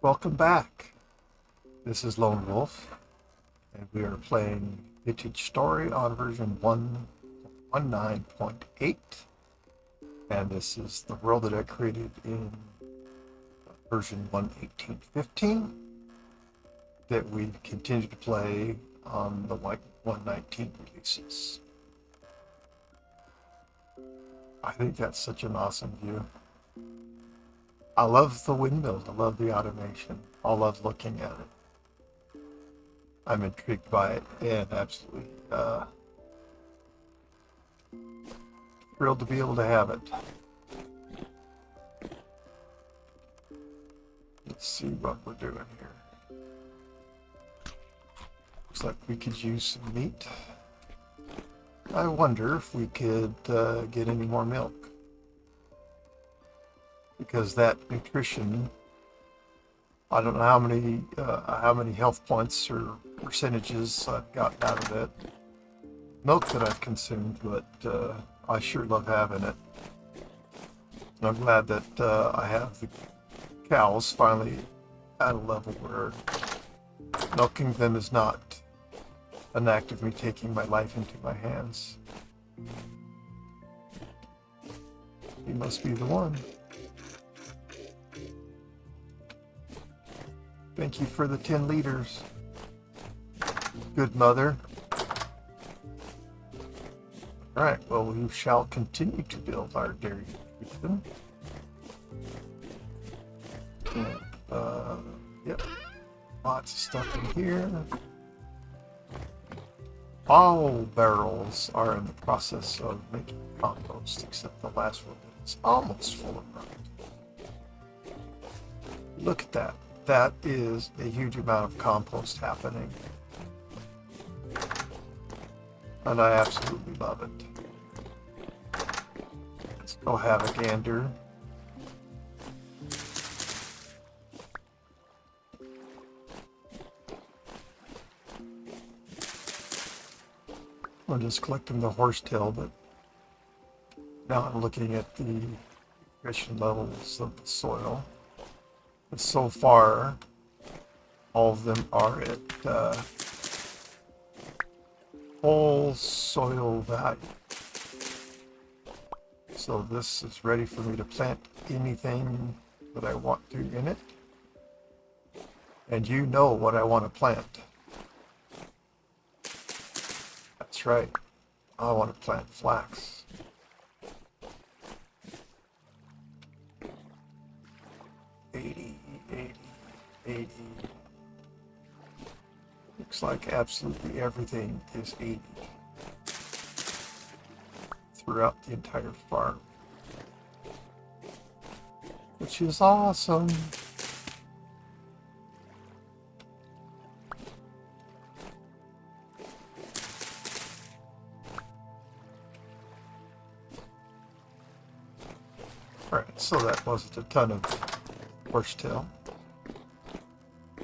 Welcome back. This is Lone Wolf, and we are playing Vintage Story on version 1.19.8. And this is the world that I created in version 1.18.15 that we continue to play on the 1.19 releases. I think that's such an awesome view. I love the windmills. I love the automation. I love looking at it. I'm intrigued by it and absolutely thrilled to be able to have it. Let's see what we're doing here. Looks like we could use some meat. I wonder if we could get any more milk. Because that nutrition, I don't know how many health points or percentages I've gotten out of it. Milk that I've consumed, but I sure love having it. And I'm glad that I have the cows finally at a level where milking them is not an act of me taking my life into my hands. He must be the one. Thank you for the 10 liters. Good mother. Alright, well, we shall continue to build our dairy nutrition. And, yep. Lots of stuff in here. All barrels are in the process of making compost, except the last one is almost full of rot. Look at that. That is a huge amount of compost happening. And I absolutely love it. Let's go have a gander. I'm just collecting the horsetail, but now I'm looking at the nutrition levels of the soil. And so far, all of them are at full soil value. So this is ready for me to plant anything that I want to in it. And you know what I want to plant. That's right. I want to plant flax. 80. Looks like absolutely everything is 80 throughout the entire farm, which is awesome. Alright, so that wasn't a ton of horsetail.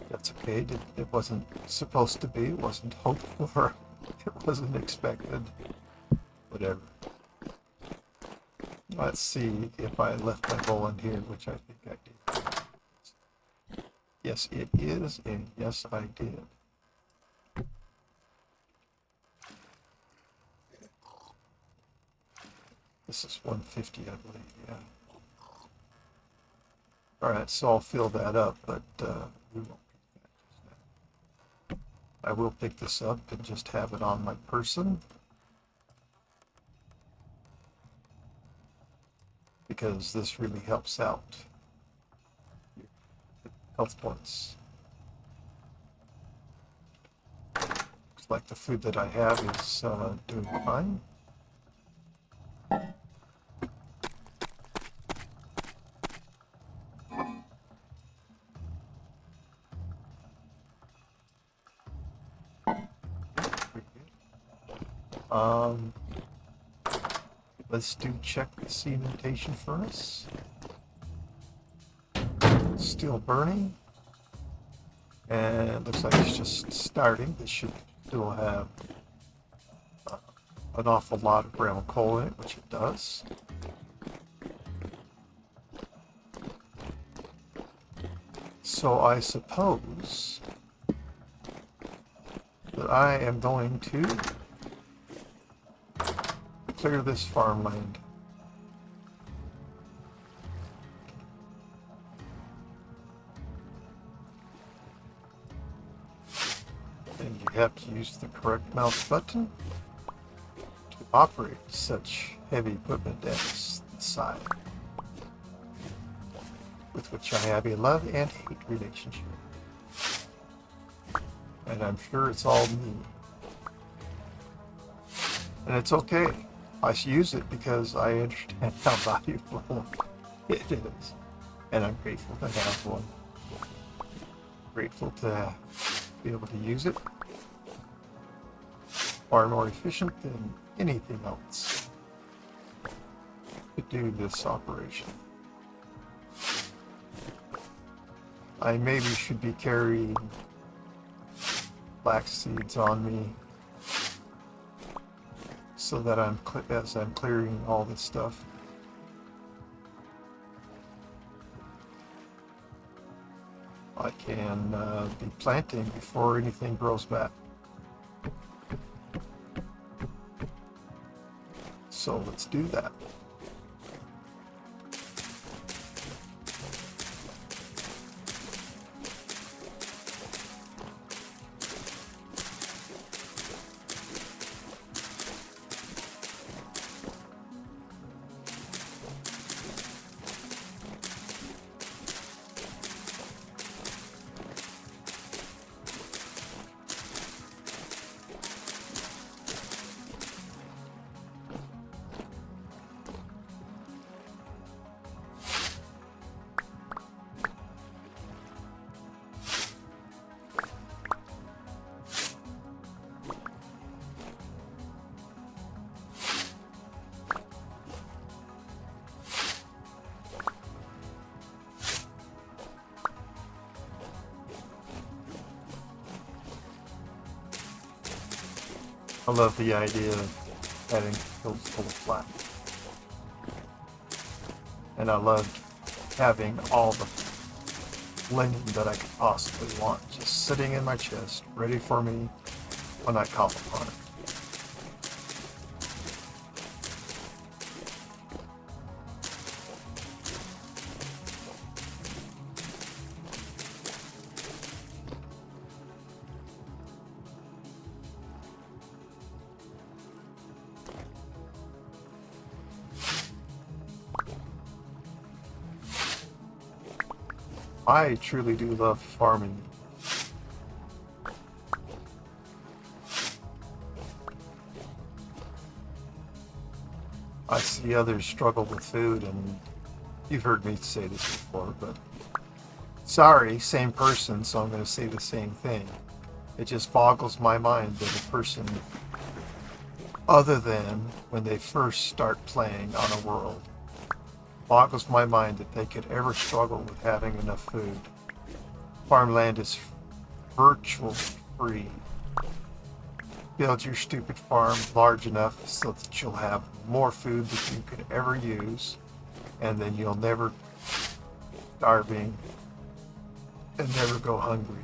That's okay. It wasn't supposed to be. It wasn't hoped for. It wasn't expected. Whatever. Let's see if I left my bowl in here, which I think I did. Yes, it is, and yes, I did. This is 150, I believe, yeah. Alright, so I'll fill that up, but we won't. I will pick this up and just have it on my person, because this really helps out health points. Looks like the food that I have is doing fine. Let's check the cementation furnace. Still burning. And it looks like it's just starting. This should still have an awful lot of brown coal in it, which it does. So I suppose that I am going to clear this farmland. And you have to use the correct mouse button to operate such heavy equipment as the scythe, with which I have a love and hate relationship. And I'm sure it's all me. And it's okay. I use it because I understand how valuable it is. And I'm grateful to have one. Grateful to be able to use it. Far more efficient than anything else to do this operation. I maybe should be carrying flax seeds on me so that as I'm clearing all this stuff. I can be planting before anything grows back. So let's do that. I love the idea of having fields full of flax. And I loved having all the linen that I could possibly want just sitting in my chest, ready for me when I call upon it. I truly do love farming. I see others struggle with food, and you've heard me say this before, but sorry, same person, so I'm going to say the same thing. It just boggles my mind that a person, other than when they first start playing on a world, boggles my mind that they could ever struggle with having enough food. Farmland is virtually free. Build your stupid farm large enough so that you'll have more food than you could ever use, and then you'll never starving and never go hungry.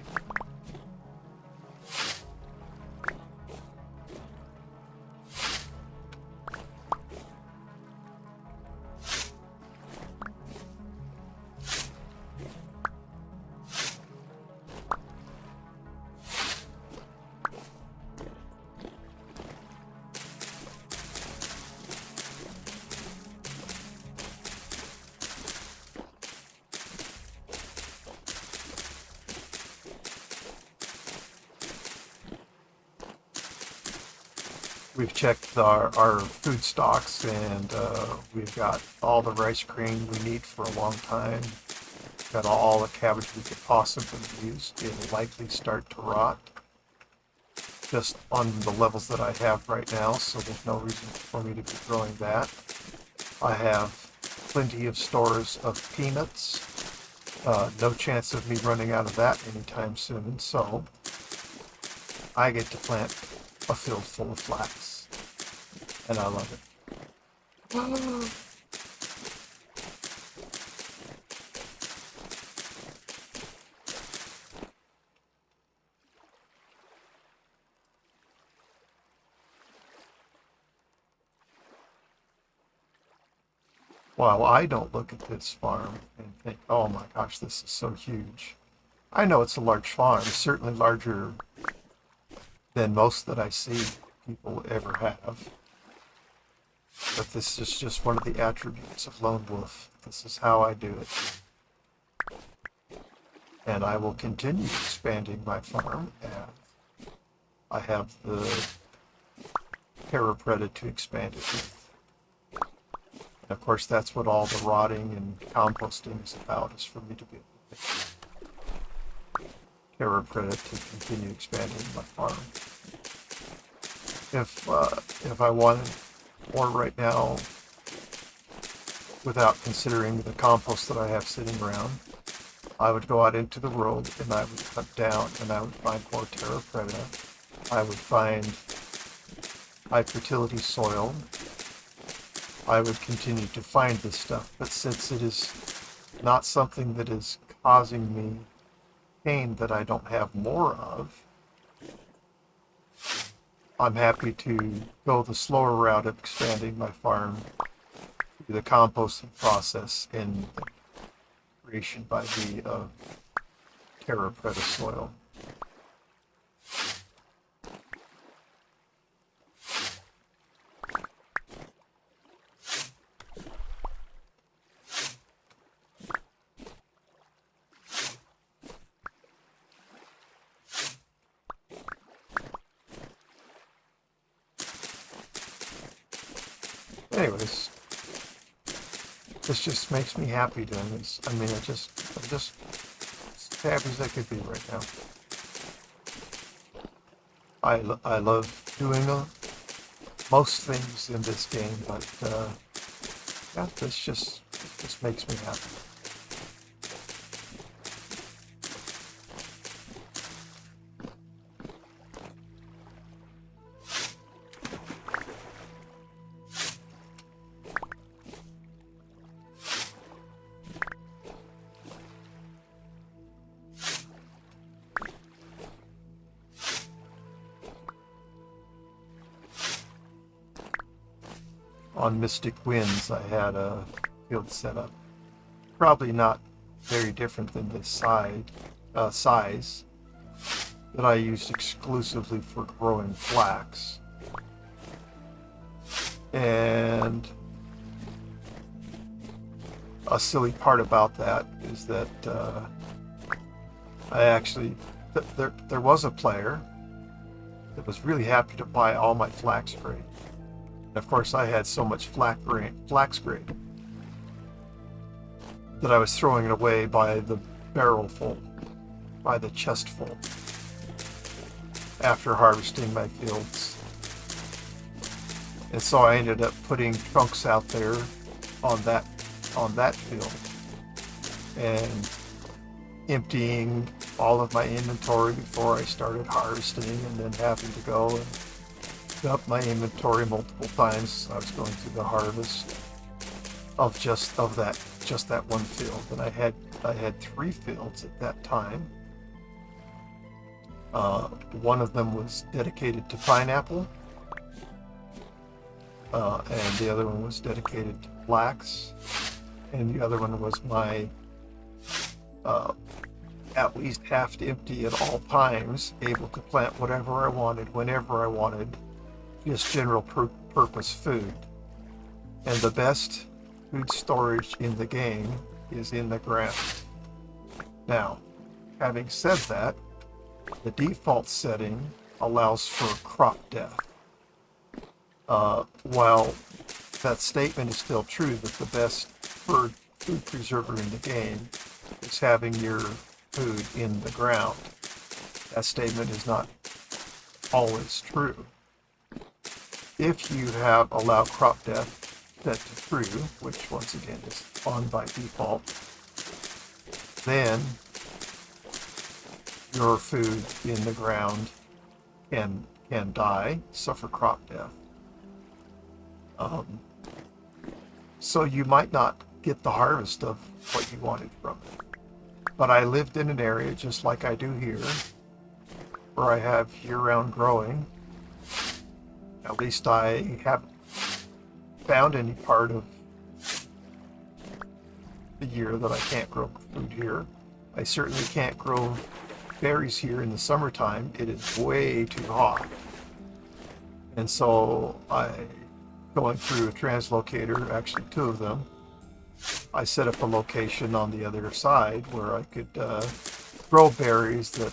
We've checked our food stocks, and we've got all the rice grain we need for a long time. Got all the cabbage we could possibly use. It'll likely start to rot just on the levels that I have right now, so there's no reason for me to be growing that. I have plenty of stores of peanuts. No chance of me running out of that anytime soon, so I get to plant a field full of flax, and I love it. while I don't look at this farm and think, oh my gosh, this is so huge. I know it's a large farm, certainly larger than most that I see people ever have. But this is just one of the attributes of Lone Wolf. This is how I do it. And I will continue expanding my farm as I have the Terra to expand it with. And of course, that's what all the rotting and composting is about, is for me to be able to get Terra to continue expanding my farm. If I wanted more right now, without considering the compost that I have sitting around, I would go out into the road and I would cut down and I would find more terra preta. I would find high fertility soil. I would continue to find this stuff, but since it is not something that is causing me pain that I don't have more of, I'm happy to go the slower route of expanding my farm through the composting process and the creation by the terra preta soil. Anyways, this just makes me happy doing this. I mean, I'm just as happy as I could be right now. I love doing most things in this game, but yeah, this just makes me happy. On Mystic Winds, I had a field set up. Probably not very different than this size that I used exclusively for growing flax. And a silly part about that is that I actually, there was a player that was really happy to buy all my flax grain. Of course, I had so much flax grain that I was throwing it away by the barrel full, by the chest full, after harvesting my fields. And so I ended up putting trunks out there on that field and emptying all of my inventory before I started harvesting, and then having to go and up my inventory multiple times. I was going through the harvest of just that one field, and I had 3 fields at that time. One of them was dedicated to pineapple, and the other one was dedicated to flax, and the other one was my at least half empty at all times, able to plant whatever I wanted, whenever I wanted, just general purpose food. And the best food storage in the game is in the ground. Now, having said that, the default setting allows for crop death. While that statement is still true that the best food preserver in the game is having your food in the ground, that statement is not always true. If you have allowed crop death set to true, which once again is on by default, then your food in the ground can die, suffer crop death. So you might not get the harvest of what you wanted from it. But I lived in an area just like I do here, where I have year-round growing. At least I haven't found any part of the year that I can't grow food here. I certainly can't grow berries here in the summertime. It is way too hot. And so going through a translocator, actually two of them, I set up a location on the other side where I could grow berries that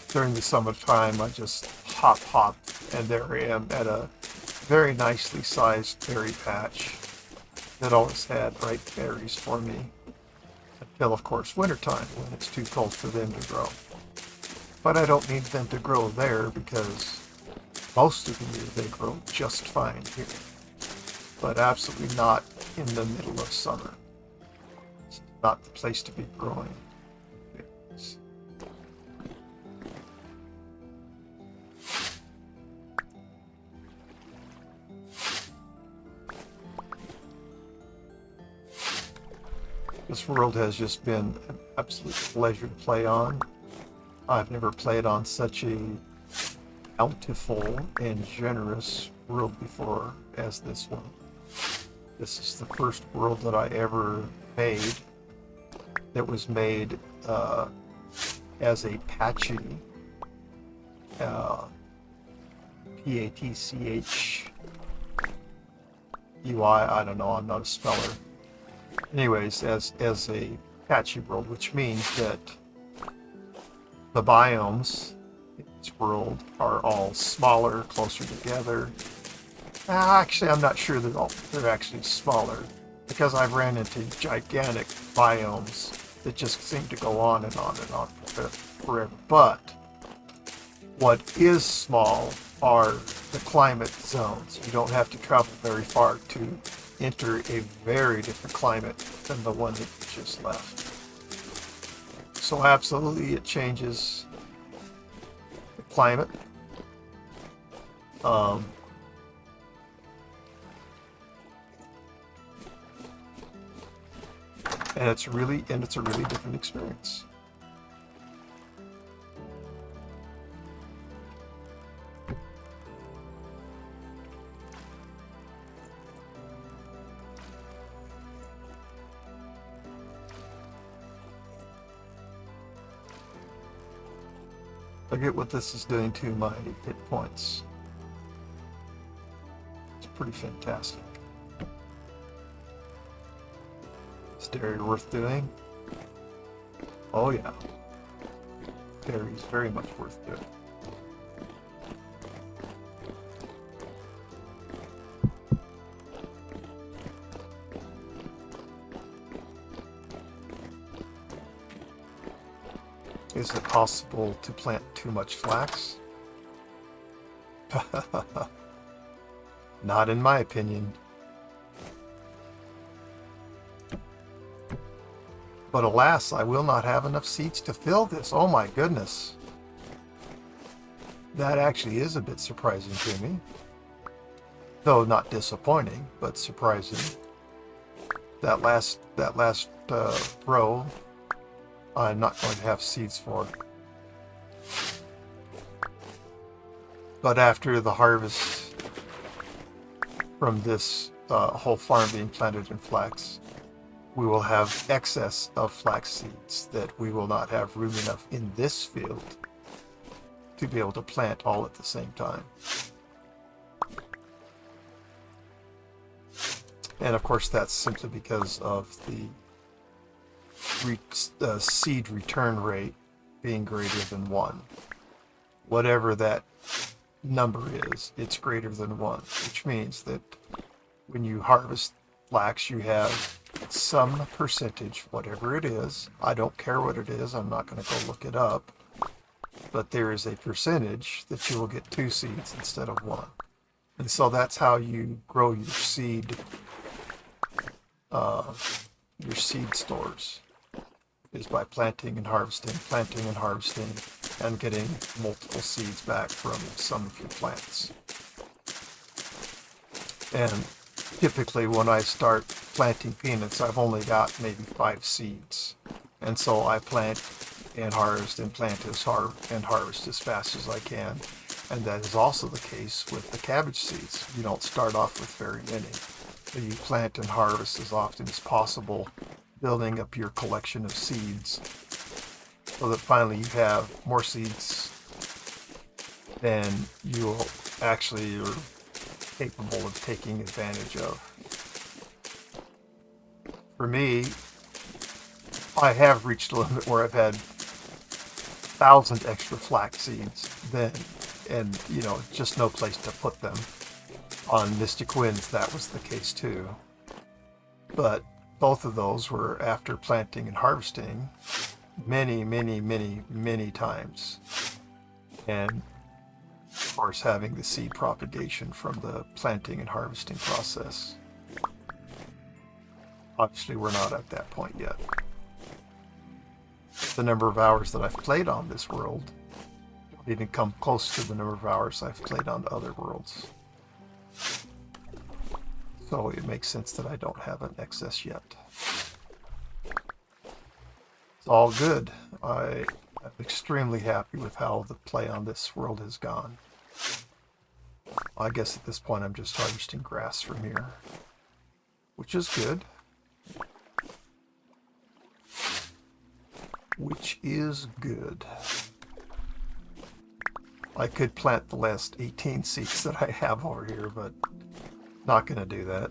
during the summertime I just hop, and there I am at a very nicely sized berry patch that always had ripe berries for me. Until, of course, wintertime when it's too cold for them to grow. But I don't need them to grow there because most of the year they grow just fine here. But absolutely not in the middle of summer. It's not the place to be growing berries. This world has just been an absolute pleasure to play on. I've never played on such a bountiful and generous world before as this one. This is the first world that I ever made that was made as a patchy, PATCHUI, I don't know, I'm not a speller. Anyways, as a patchy world, which means that the biomes in this world are all smaller, closer together. Actually, I'm not sure they're actually smaller, because I've ran into gigantic biomes that just seem to go on and on and on forever. But what is small are the climate zones. You don't have to travel very far to enter a very different climate than the one that you just left. So absolutely it changes the climate. And it's a really different experience. Look at what this is doing to my hit points. It's pretty fantastic. Is dairy worth doing? Oh yeah. Dairy is very much worth doing. Is it possible to plant too much flax? Not in my opinion. But alas, I will not have enough seeds to fill this. Oh my goodness. That actually is a bit surprising to me. Though not disappointing, but surprising. That last row, I'm not going to have seeds for. But after the harvest from this whole farm being planted in flax, we will have excess of flax seeds that we will not have room enough in this field to be able to plant all at the same time. And of course that's simply because of the seed return rate being greater than 1. Whatever that number is, it's greater than 1, which means that when you harvest flax, you have some percentage, whatever it is. I don't care what it is. I'm not going to go look it up. But there is a percentage that you will get 2 seeds instead of 1. And so that's how you grow your seed stores, is by planting and harvesting, and getting multiple seeds back from some of your plants. And typically when I start planting peanuts, I've only got maybe 5 seeds. And so I plant and harvest and harvest as fast as I can. And that is also the case with the cabbage seeds. You don't start off with very many. But you plant and harvest as often as possible building up your collection of seeds so that finally you have more seeds than you actually are capable of taking advantage of. For me, I have reached a limit where I've had 1,000 extra flax seeds then, and just no place to put them. On Mystic Winds, that was the case too. But both of those were after planting and harvesting many, many, many, many times. And of course, having the seed propagation from the planting and harvesting process. Obviously, we're not at that point yet. The number of hours that I've played on this world don't even come close to the number of hours I've played on other worlds. So it makes sense that I don't have an excess yet. It's all good. I'm extremely happy with how the play on this world has gone. I guess at this point I'm just harvesting grass from here, which is good. Which is good. I could plant the last 18 seeds that I have over here, but not going to do that.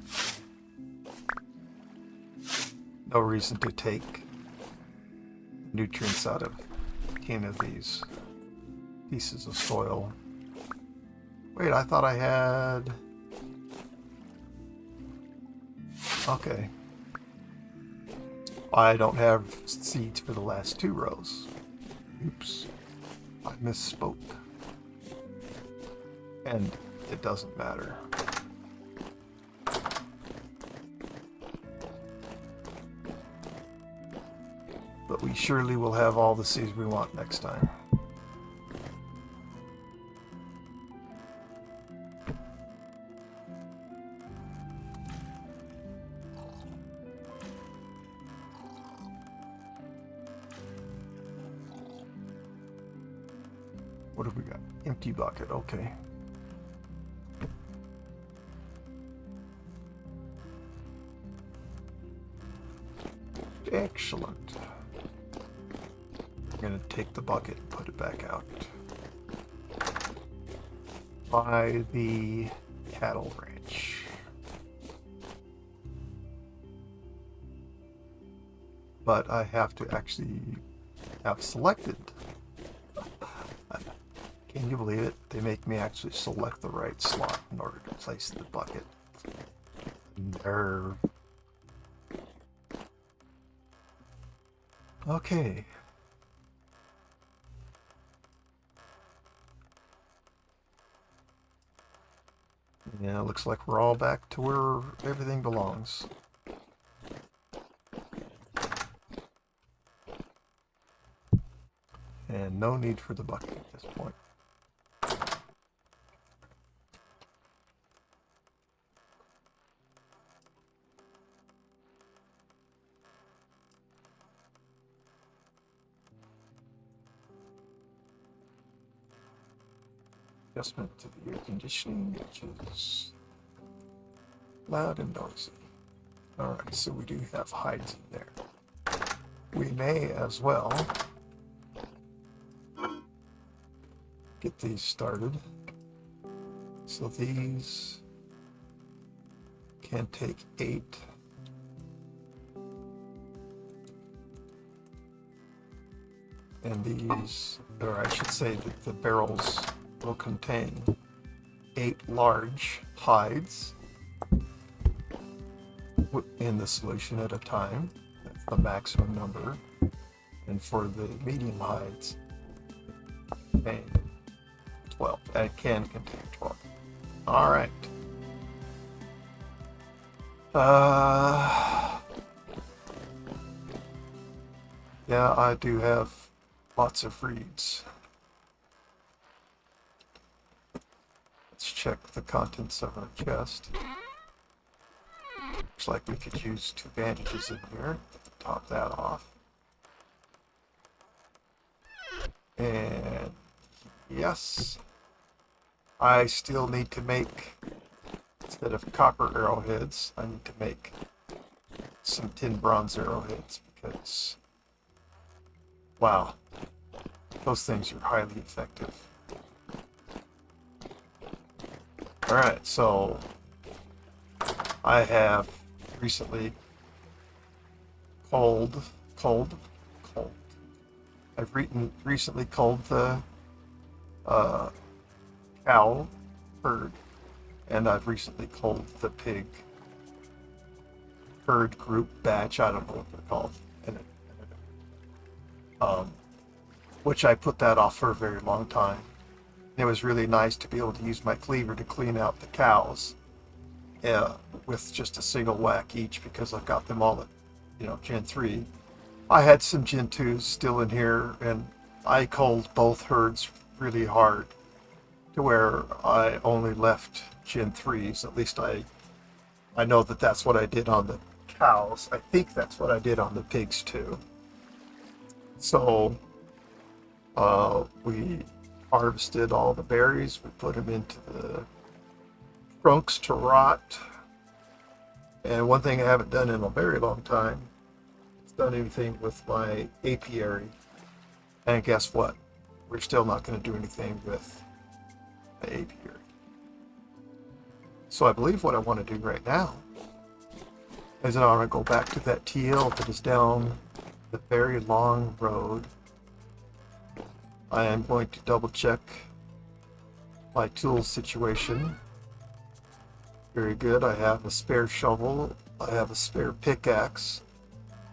No reason to take nutrients out of 10 of these pieces of soil. Wait, I thought I had... Okay. I don't have seeds for the last 2 rows. Oops. I misspoke. And it doesn't matter. But we surely will have all the seeds we want next time. What have we got? Empty bucket, okay. Excellent. I'm going to take the bucket and put it back out. By the cattle ranch. But I have to actually have selected. Can you believe it? They make me actually select the right slot in order to place the bucket. Nerve. Okay. Yeah, looks like we're all back to where everything belongs. And no need for the bucket at this point. Adjustment to the air conditioning, which is loud and noisy. Alright, so we do have hides in there. We may as well get these started. So these can take 8. And these, or I should say that the barrels will contain 8 large hides in the solution at a time. That's the maximum number. And for the medium hides, contain 12. That can contain 12. All right. Yeah, I do have lots of reeds. Let's check the contents of our chest. Looks like we could use 2 bandages in here. Top that off. And yes, I still need to make, instead of copper arrowheads, I need to make some tin bronze arrowheads because, wow, those things are highly effective. Alright, so I have recently culled. I've recently culled the cow herd, and I've recently culled the pig herd group batch. I don't know what they're called, which I put that off for a very long time. It was really nice to be able to use my cleaver to clean out the cows with just a single whack each, because I've got them all at, Gen 3. I had some Gen 2s still in here, and I culled both herds really hard to where I only left Gen 3s. At least I know that that's what I did on the cows. I think that's what I did on the pigs too. So we harvested all the berries, we put them into the trunks to rot. And one thing I haven't done in a very long time is done anything with my apiary. And guess what? We're still not going to do anything with the apiary. So I believe what I want to do right now is I want to go back to that TL that is down the very long road. I am going to double check my tool situation. Very good. I have a spare shovel. I have a spare pickaxe.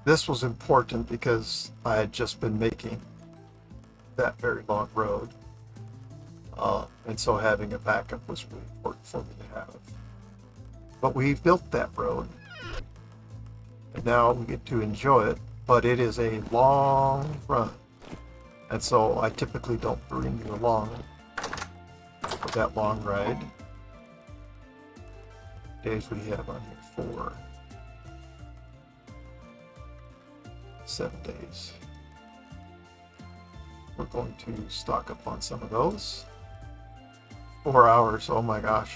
This was important because I had just been making that very long road. And so having a backup was really important for me to have. But we've built that road. And now we get to enjoy it. But it is a long run. And so I typically don't bring you along for that long ride. Days we have on here for 7 days. We're going to stock up on some of those. 4 hours, oh my gosh.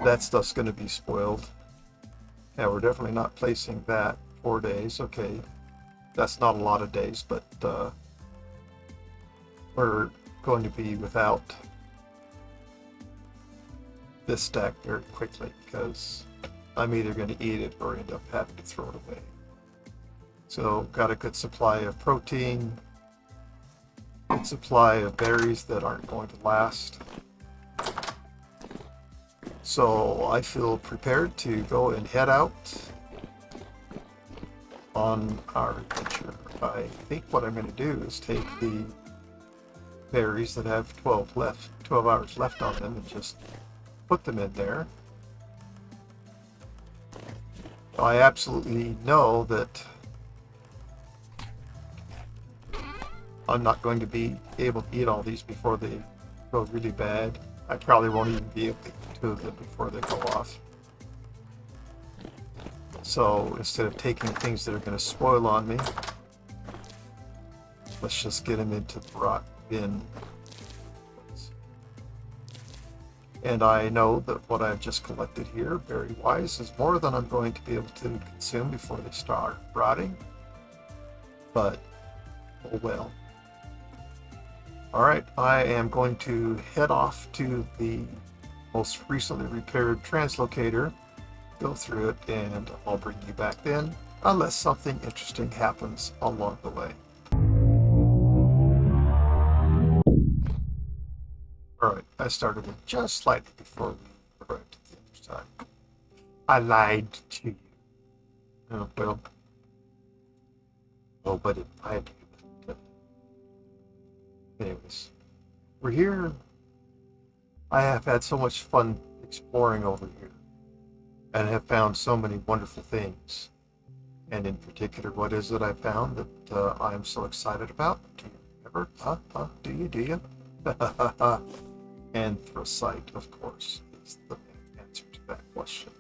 That stuff's going to be spoiled. Yeah, we're definitely not placing that 4 days. Okay, that's not a lot of days, but we're going to be without this stack very quickly because I'm either going to eat it or end up having to throw it away. So got a good supply of protein, good supply of berries that aren't going to last. So I feel prepared to go and head out on our adventure. I think what I'm going to do is take the berries that have 12 hours left on them and just put them in there. I absolutely know that I'm not going to be able to eat all these before they go really bad. I probably won't even be able to eat 2 of them before they go off. So instead of taking things that are going to spoil on me, let's just get them into the rot bin. And I know that what I've just collected here, very wise, is more than I'm going to be able to consume before they start rotting. But, oh well. Alright, I am going to head off to the most recently repaired translocator, go through it, and I'll bring you back then, unless something interesting happens along the way. Alright, I started it just slightly before we arrived at the other side. I lied to you. Oh, well. Oh, but it lied to you. Anyways, we're here. I have had so much fun exploring over here and have found so many wonderful things. And in particular, what is it I found that I am so excited about? Do you ever? Do you? Anthracite, of course, is the answer to that question.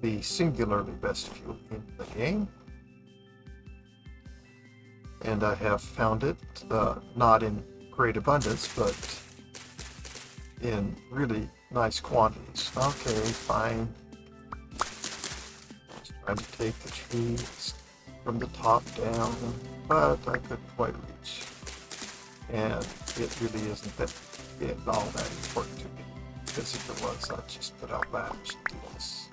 The singularly best fuel in the game. And I have found it, not in great abundance, but in really nice quantities. Okay, fine. Trying to take the trees from the top down, but I couldn't quite reach. And it really isn't all that important to me, because if it was, I'd just put out ladders and do this.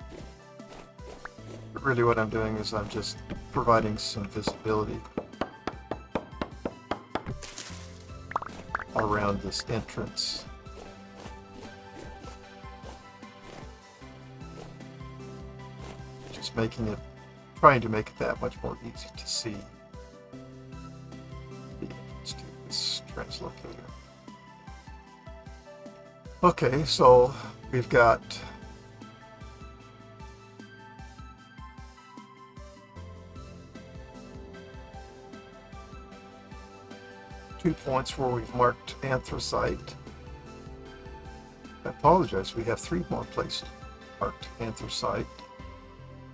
But really what I'm doing is I'm just providing some visibility around this entrance. Just trying to make it that much more easy to see the entrance to this translocator. Okay, so we've got two points where we've marked anthracite. I apologize, we have 3 more places marked anthracite.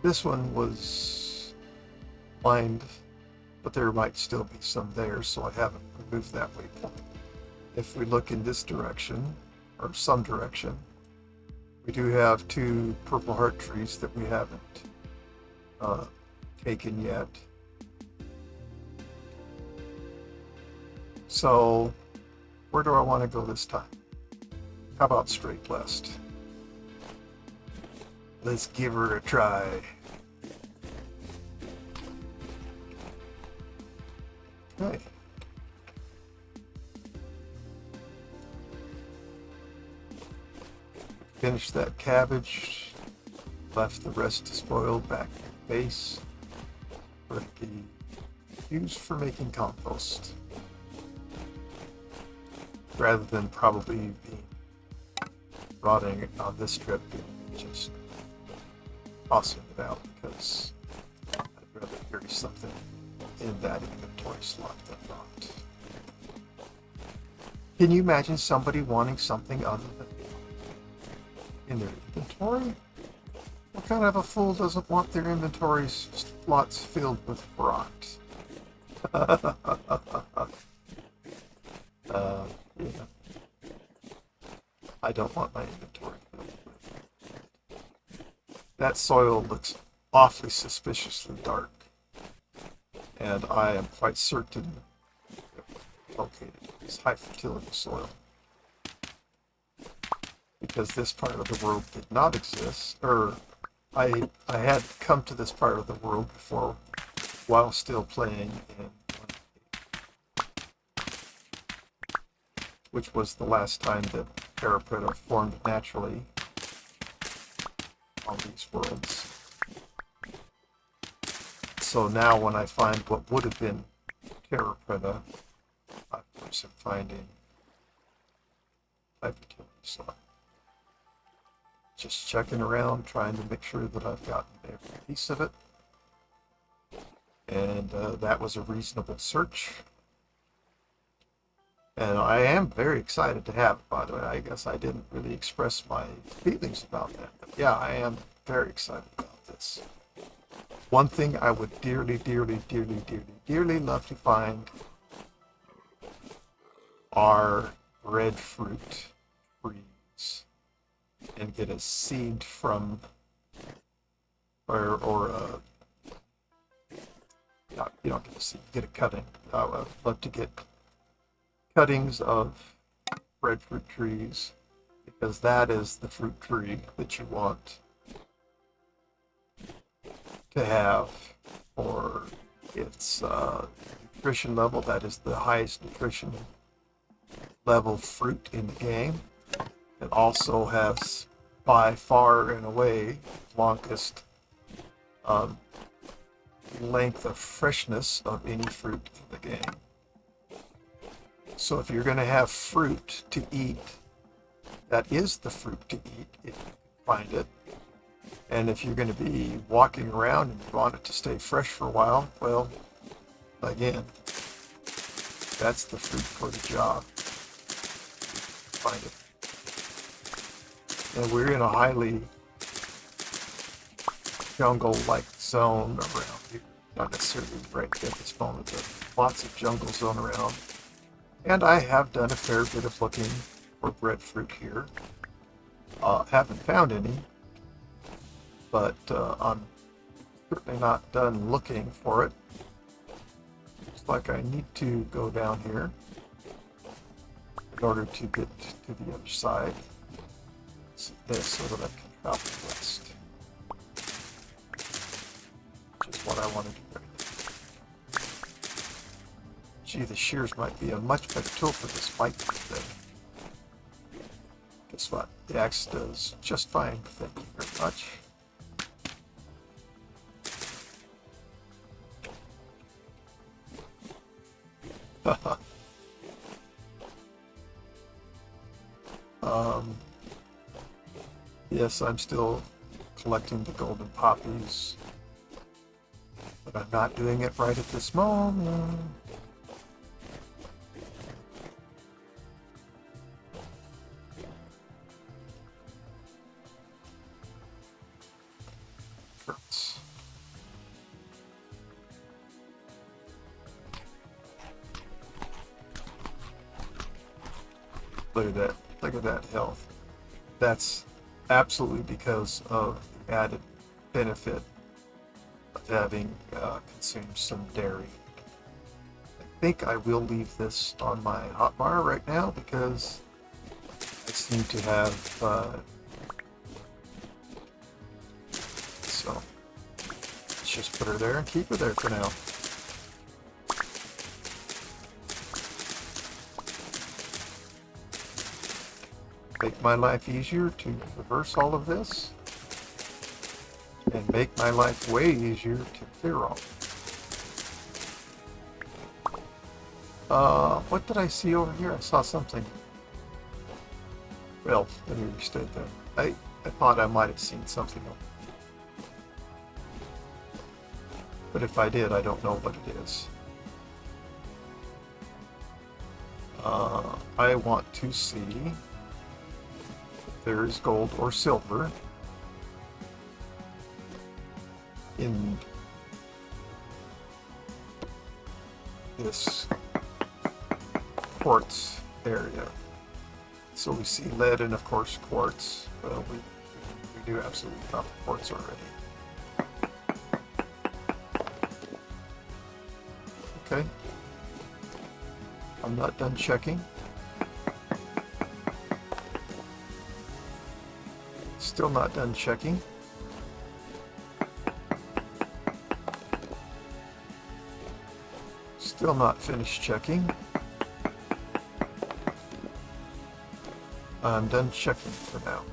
This one was lined, but there might still be some there, so I haven't removed that waypoint. If we look in this direction, or some direction, we do have 2 purple heart trees that we haven't taken yet. So, where do I want to go this time? How about straight west? Let's give her a try. Okay. Finished that cabbage, left the rest to spoil back at the base, for it to be used for making compost, rather than probably being rotting on this trip and just tossing it out, because I'd rather carry something in that inventory slot than not. Can you imagine somebody wanting something other than in their inventory? What kind of a fool doesn't want their inventory slots filled with rot? Yeah. I don't want my inventory filled with. That soil looks awfully suspiciously dark, and I am quite certain that located is high fertility soil, because this part of the world did not exist, or I had come to this part of the world before while still playing in, which was the last time that Terrapreta formed naturally on these worlds. So now when I find what would have been Terrapreta, of course I'm finding high fertility soil. Just checking around, trying to make sure that I've gotten every piece of it. And that was a reasonable search. And I am very excited to have it, by the way. I guess I didn't really express my feelings about that. But yeah, I am very excited about this. One thing I would dearly, dearly, dearly, dearly, dearly love to find are breadfruit trees, and get a seed from, you don't get a seed, you get a cutting. I would love to get cuttings of breadfruit trees, because that is the fruit tree that you want to have for its nutrition level. That is the highest nutrition level fruit in the game. It also has by far and away longest length of freshness of any fruit in the game. So if you're going to have fruit to eat, that is the fruit to eat if you can find it. And if you're going to be walking around and you want it to stay fresh for a while, well, again, that's the fruit for the job. Find it. And we're in a highly jungle-like zone around here. Not necessarily right at this moment, but lots of jungle zone around. And I have done a fair bit of looking for breadfruit here. Haven't found any, but I'm Certainly not done looking for it. Looks like I need to go down here in order to get to the other side. This so that I can travel west. Which is what I want to do right now. Gee, the shears might be a much better tool for this fight than. Guess what? The axe does just fine. Thank you very much. Yes, I'm still collecting the golden poppies, but I'm not doing it right at this moment. Hurts. Look at that. Look at that health. That's absolutely because of the added benefit of having consumed some dairy. I think I will leave this on my hotbar right now because I seem to have so let's just put her there and keep her there for now. Make my life easier to reverse all of this, and make my life way easier to clear all. What did I see over here? I saw something. Well, let me restate that. I thought I might have seen something. But if I did, I don't know what it is. I want to see there is gold or silver in this quartz area. So we see lead and of course quartz. Well, we do absolutely have the quartz already. Okay. I'm not done checking. Still not done checking. Still not finished checking. I'm done checking for now.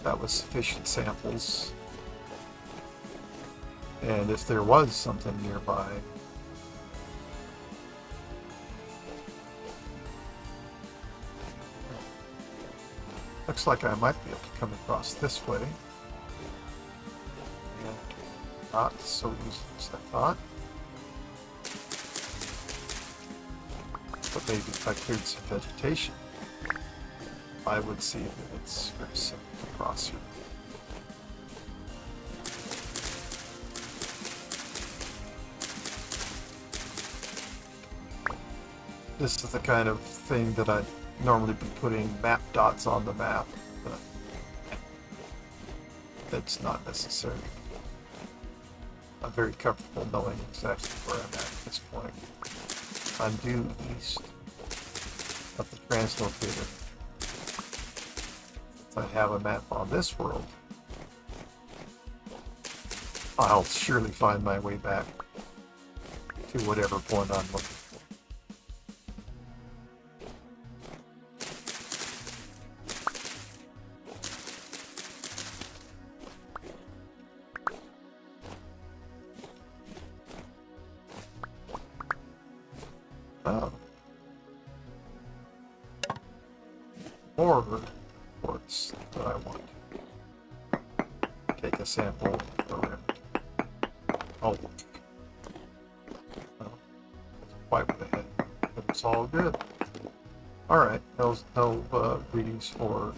That was sufficient samples. And if there was something nearby, looks like I might be able to come across this way. And not so easy as I thought. But maybe if I cleared some vegetation, I would see that it's very simple to cross here. This is the kind of thing that I'd normally be putting map dots on the map, but that's not necessary. I'm very comfortable knowing exactly where I'm at this point. I'm due east of the translocator. If I have a map on this world, I'll surely find my way back to whatever point I'm looking for. More quartz that I want to take a sample around. Oh, well, quite what I had, but it's all good. All right, no readings for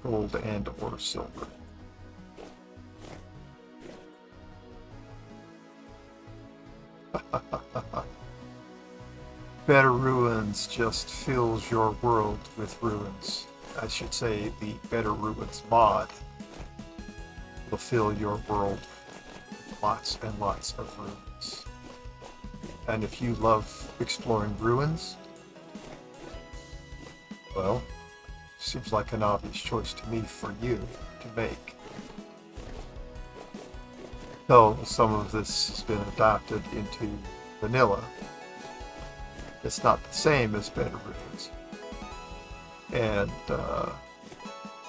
gold and or silver. Better Ruins just fills your world with ruins. I should say the Better Ruins mod will fill your world with lots and lots of ruins. And if you love exploring ruins, well, seems like an obvious choice to me for you to make. Though some of this has been adopted into vanilla, it's not the same as Better Ruins. And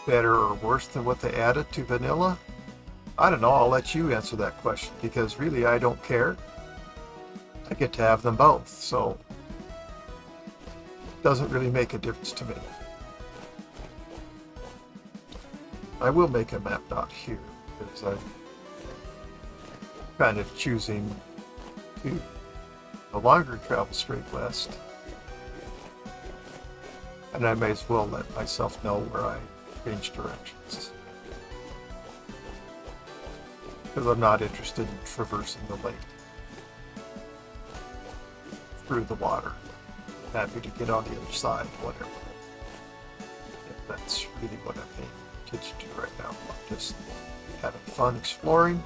better or worse than what they added to vanilla? I don't know, I'll let you answer that question, because really I don't care. I get to have them both, so it doesn't really make a difference to me. I will make a map dot here, because I'm kind of choosing to no longer travel straight west. And I may as well let myself know where I change directions. Because I'm not interested in traversing the lake through the water. I'm happy to get on the other side, whatever. If that's really what I'm paying attention to right now. I'm just having fun exploring.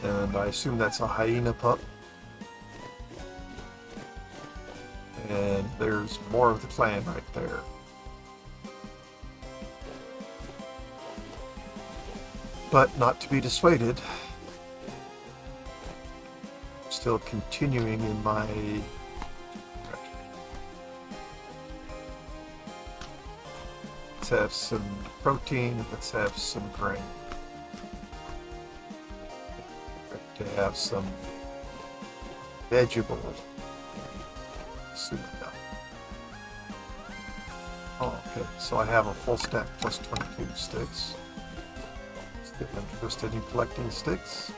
And I assume that's a hyena pup. And there's more of the clan right there. But not to be dissuaded. Still continuing in my direction. Let's have some protein, let's have some grain. To have some vegetable soup now. Oh, okay, so I have a full stack plus 22 sticks. Still interested in collecting sticks.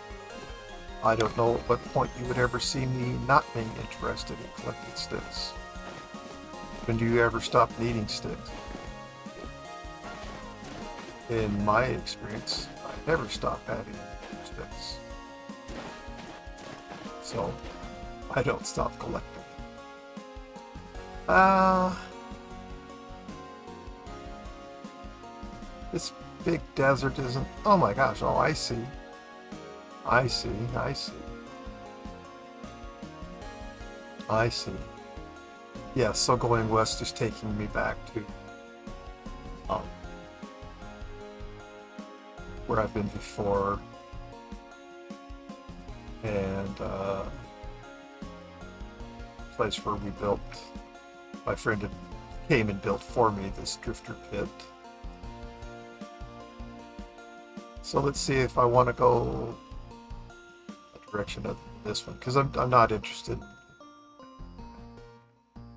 I don't know at what point you would ever see me not being interested in collecting sticks. When do you ever stop needing sticks? In my experience, I never stop having sticks. So, I don't stop collecting. This big desert isn't... Oh my gosh, oh I see. I see. Yeah, so going west is taking me back to where I've been before. And place where we built, my friend came and built for me this drifter pit. So let's see if I want to go a direction of this one, because I'm not interested.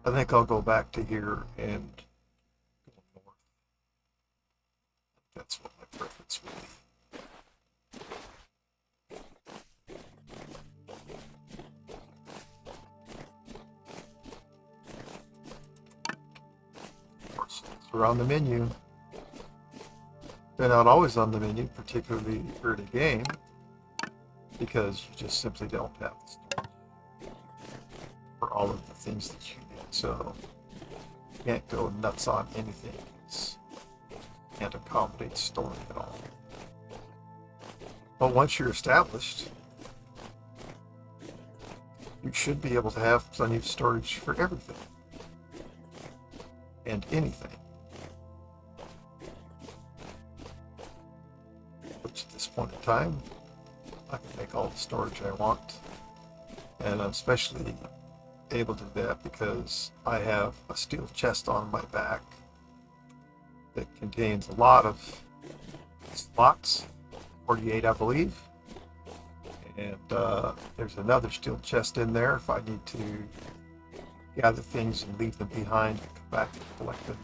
I think I'll go back to here and go north. That's what my preference would be. We're on the menu. They're not always on the menu, particularly early game, because you just simply don't have the storage for all of the things that you need. So you can't go nuts on anything. You can't accommodate storing at all. But once you're established, you should be able to have plenty of storage for everything and anything. Which at this point in time, I can make all the storage I want. And I'm especially able to do that because I have a steel chest on my back that contains a lot of slots, 48 I believe. And there's another steel chest in there if I need to gather things and leave them behind and come back and collect them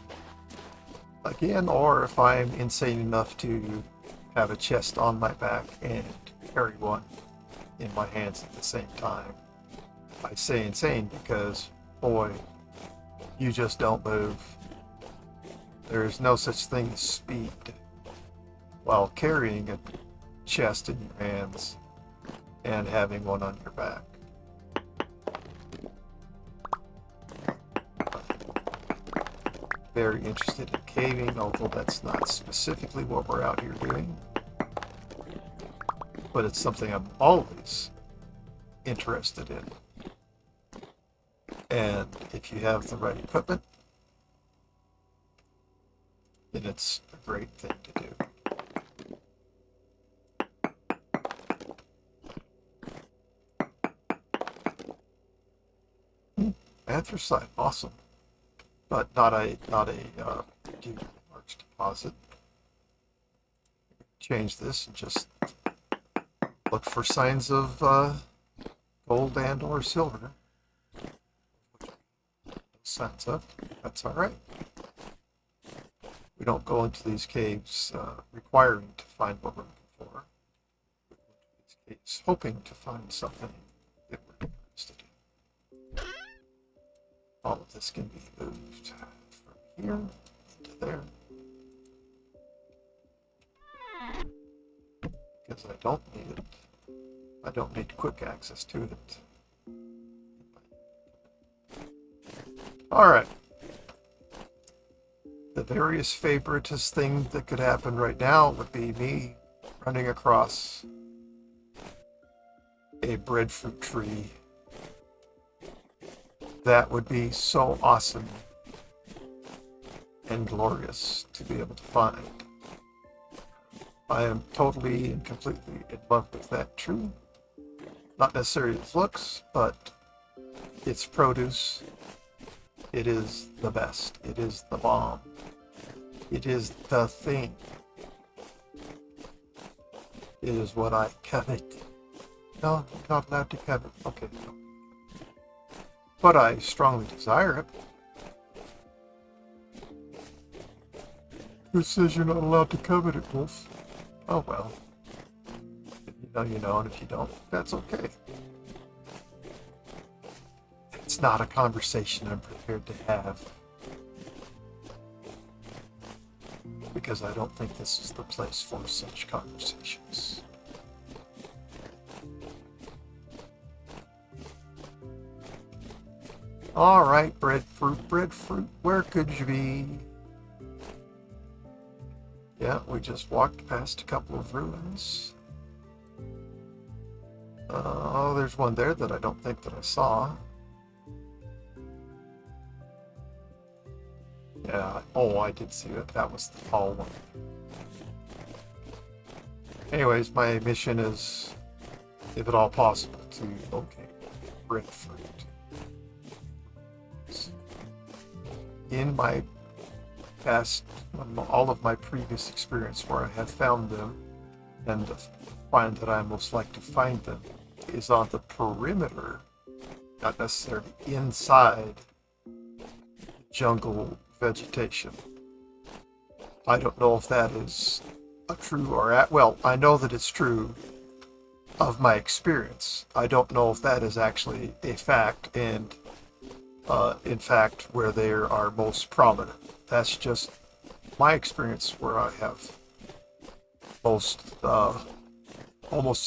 again, or if I'm insane enough to have a chest on my back and carry one in my hands at the same time. I say insane because, boy, you just don't move. There's no such thing as speed while carrying a chest in your hands and having one on your back. very interested in caving, although that's not specifically what we're out here doing. But it's something I'm always interested in. And if you have the right equipment, then it's a great thing to do. Anthracite, awesome, but not a huge large deposit. Change this and just look for signs of gold and or silver. No signs of. That's all right. We don't go into these caves requiring to find what we're looking for. We go into these caves hoping to find something that we're interested in. All of this can be moved from here into there. Because I don't need it. I don't need quick access to it. Alright. The various favoritist thing that could happen right now would be me running across a breadfruit tree. That would be so awesome and glorious to be able to find. I am totally and completely in love with that tree. Not necessarily its looks, but its produce. It is the best. It is the bomb. It is the thing. It is what I covet. No, you're not allowed to covet. Okay, no. But I strongly desire it. Who says you're not allowed to covet it, Wolf? Oh well. If you know, you know, and if you don't, that's okay. It's not a conversation I'm prepared to have. Because I don't think this is the place for such conversations. Alright, breadfruit, where could you be? Yeah, we just walked past a couple of ruins. Oh, there's one there that I don't think that I saw. Yeah, oh, I did see it. That was the tall one. Anyways, my mission is, if at all possible, to locate breadfruit. In my past, all of my previous experience where I have found them, and find that I most like to find them, is on the perimeter, not necessarily inside jungle vegetation. I don't know if that is a true or well, I know that it's true of my experience. I don't know if that is actually a fact, and in fact, where they are most prominent. That's just my experience where I have almost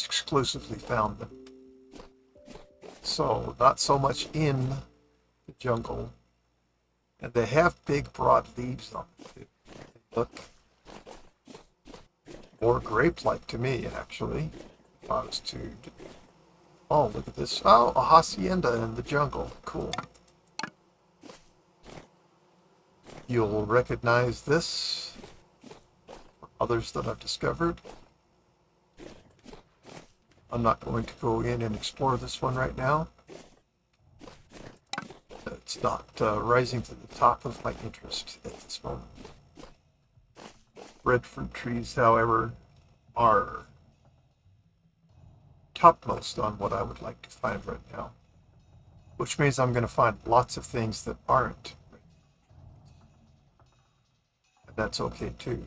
exclusively found them. So, not so much in the jungle. And they have big, broad leaves on them, too. They look more grape-like to me, actually. If I was to... Oh, look at this. Oh, a hacienda in the jungle. Cool. You'll recognize this from others that I've discovered. I'm not going to go in and explore this one right now. It's not rising to the top of my interest at this moment. Breadfruit trees, however, are topmost on what I would like to find right now. Which means I'm going to find lots of things that aren't. That's okay too.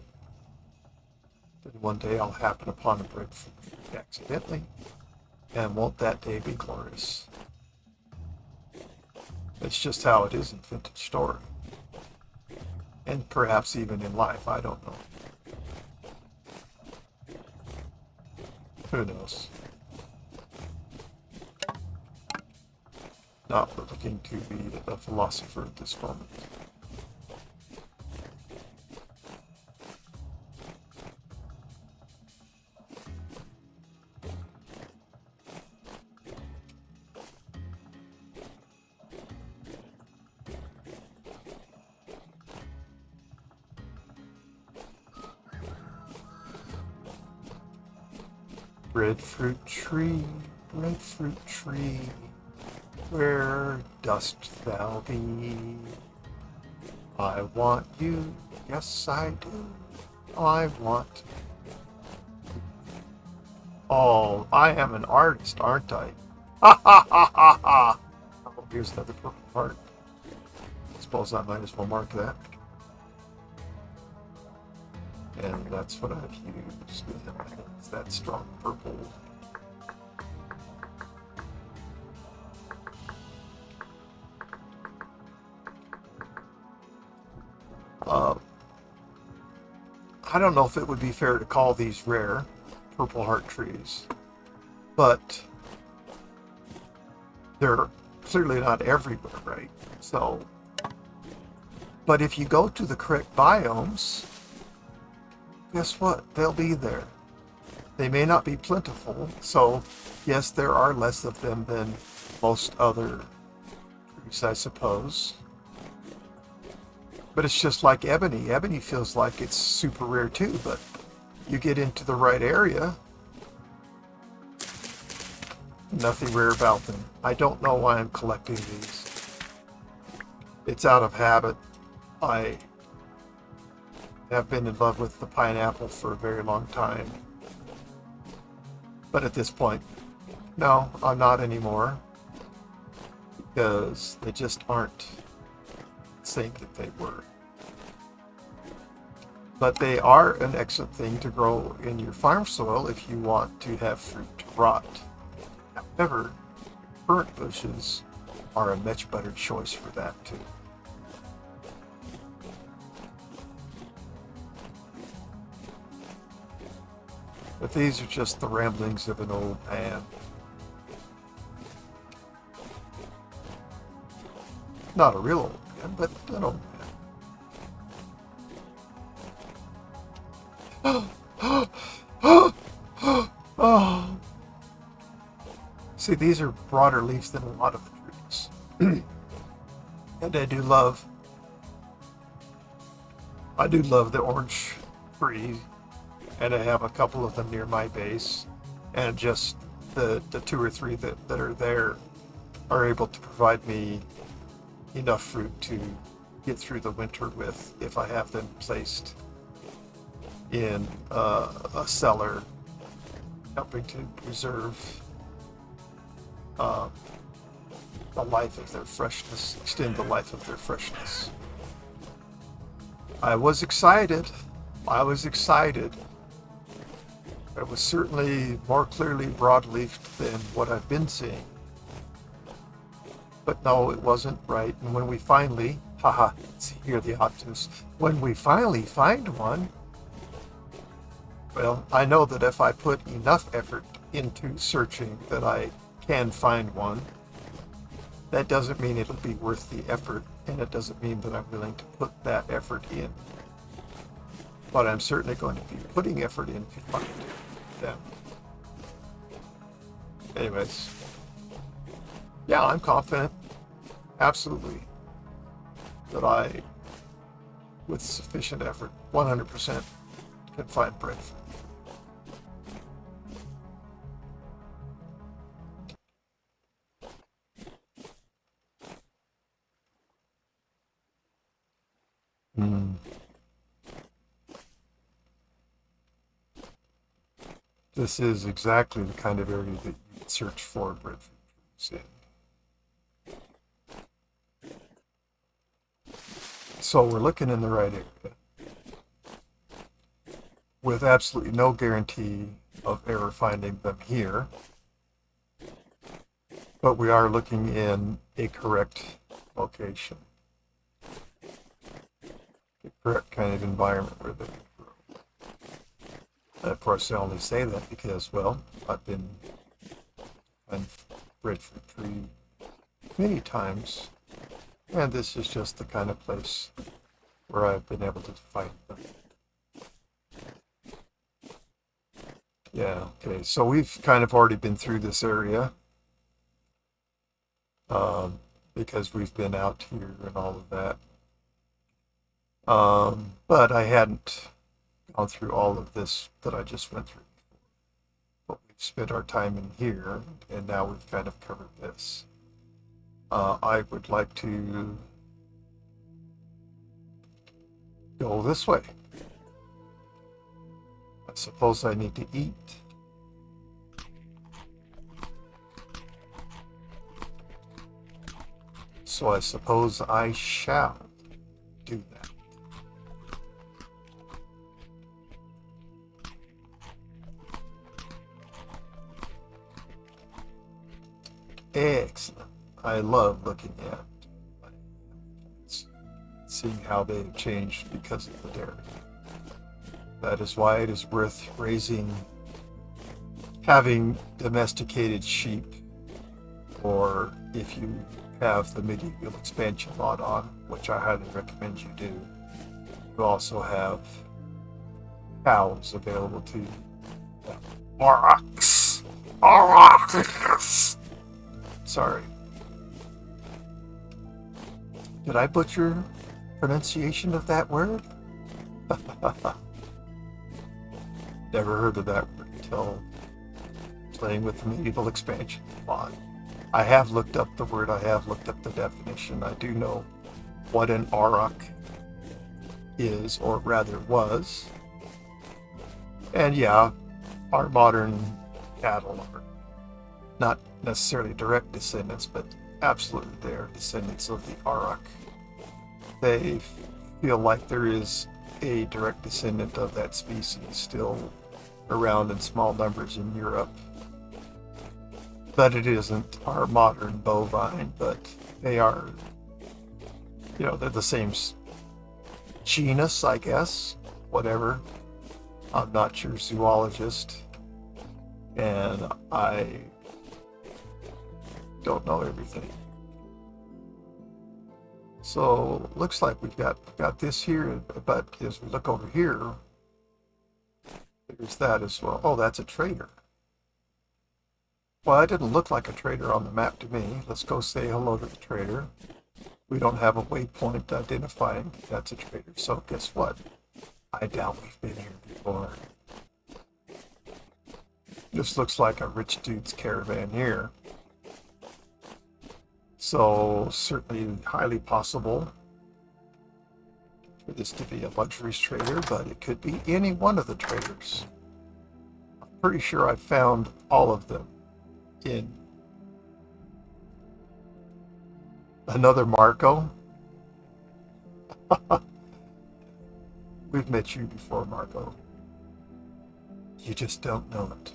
Then one day I'll happen upon a breadfruit tree accidentally, and won't that day be glorious? It's just how it is in vintage story. And perhaps even in life, I don't know. Who knows? Not looking to be a philosopher at this moment. Breadfruit tree, where dost thou be? I want you, yes I do. I want. Oh, I am an artist, aren't I? Ha ha ha ha ha! Oh, here's another purple heart. I suppose I might as well mark that. And that's what I've used. It's that strong purple. Uh, I don't know if it would be fair to call these rare purple heart trees, but they're clearly not everywhere, right? So, but if you go to the correct biomes, guess what? They'll be there. They may not be plentiful, so yes, there are less of them than most other trees, I suppose. But it's just like ebony. Ebony feels like it's super rare too, but you get into the right area, nothing rare about them. I don't know why I'm collecting these. It's out of habit. I have been in love with the pineapple for a very long time. But at this point, no, I'm not anymore. Because they just aren't the same that they were. But they are an excellent thing to grow in your farm soil if you want to have fruit to rot. However, currant bushes are a much better choice for that too. But these are just the ramblings of an old man. Not a real old man, but an old man. Oh. See, these are broader leaves than a lot of the trees. And I do love the orange tree, and I have a couple of them near my base, and just the two or three that are there are able to provide me enough fruit to get through the winter with if I have them placed in a cellar, helping to preserve the life of their freshness, extend the life of their freshness. I was excited. It was certainly more clearly broadleafed than what I've been seeing. But no, it wasn't right. And when we finally, hear the optimus, when we finally find one, well, I know that if I put enough effort into searching that I can find one. That doesn't mean it'll be worth the effort, and it doesn't mean that I'm willing to put that effort in. But I'm certainly going to be putting effort in to find them. Anyways, yeah, I'm confident, absolutely, that I, with sufficient effort, 100% can find breadfruit. This is exactly the kind of area that you search for breadfruit trees in. So we're looking in the right area, with absolutely no guarantee of ever finding them here. But we are looking in a correct location, the correct kind of environment where they can grow. And of course, I only say that because, well, I've been on breadfruit tree many times, and this is just the kind of place where I've been able to find them. Yeah, okay, so we've kind of already been through this area because we've been out here and all of that. But I hadn't gone through all of this that I just went through before. But we've spent our time in here, and now we've kind of covered this. I would like to go this way. I suppose I need to eat. So I suppose I shall do that. Excellent. I love looking at seeing how they've changed because of the dairy. That is why it is worth having domesticated sheep, or if you have the medieval expansion mod on, which I highly recommend you do, you also have cows available to you. Aurochs! Aurochs! Sorry. Did I butcher pronunciation of that word? Never heard of that word until playing with the medieval expansion mod. I have looked up the word, I have looked up the definition. I do know what an auroch is, or rather was. And yeah, our modern cattle are not necessarily direct descendants, but absolutely they are descendants of the auroch. They feel like there is a direct descendant of that species still around in small numbers in Europe. But it isn't our modern bovine, but they are, they're the same genus, I guess, whatever. I'm not your zoologist, and I don't know everything. So looks like we've got this here, but as we look over here, there's that as well. Oh, that's a trader. Well, that didn't look like a trader on the map to me. Let's go say hello to the trader. We don't have a waypoint identifying that's a trader, so guess what? I doubt we've been here before. This looks like a rich dude's caravan here. So certainly highly possible for this to be a luxuries trader, but it could be any one of the traders. I'm pretty sure I found all of them in another Marco. We've met you before, Marco. You just don't know it.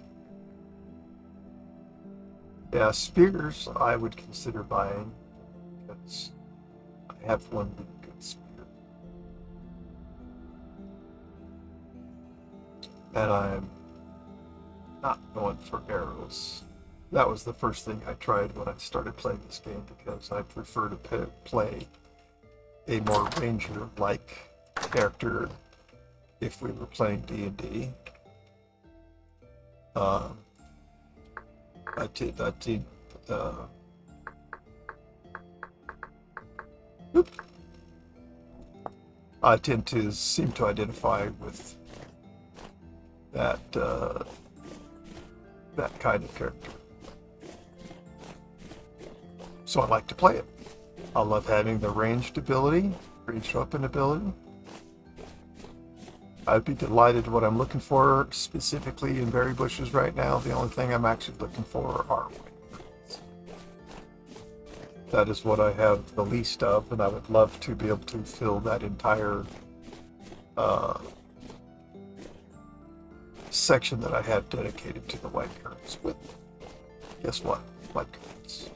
Yeah, spears I would consider buying because I have one really good spear. And I'm not going for arrows. That was the first thing I tried when I started playing this game because I prefer to play a more ranger-like character if we were playing D&D. I tend to seem to identify with that that kind of character. So I like to play it. I love having the ranged weapon ability. I'd be delighted what I'm looking for specifically in berry bushes right now. The only thing I'm actually looking for are wings. That is what I have the least of, and I would love to be able to fill that entire section that I had dedicated to the white currants with. Guess what? White currants.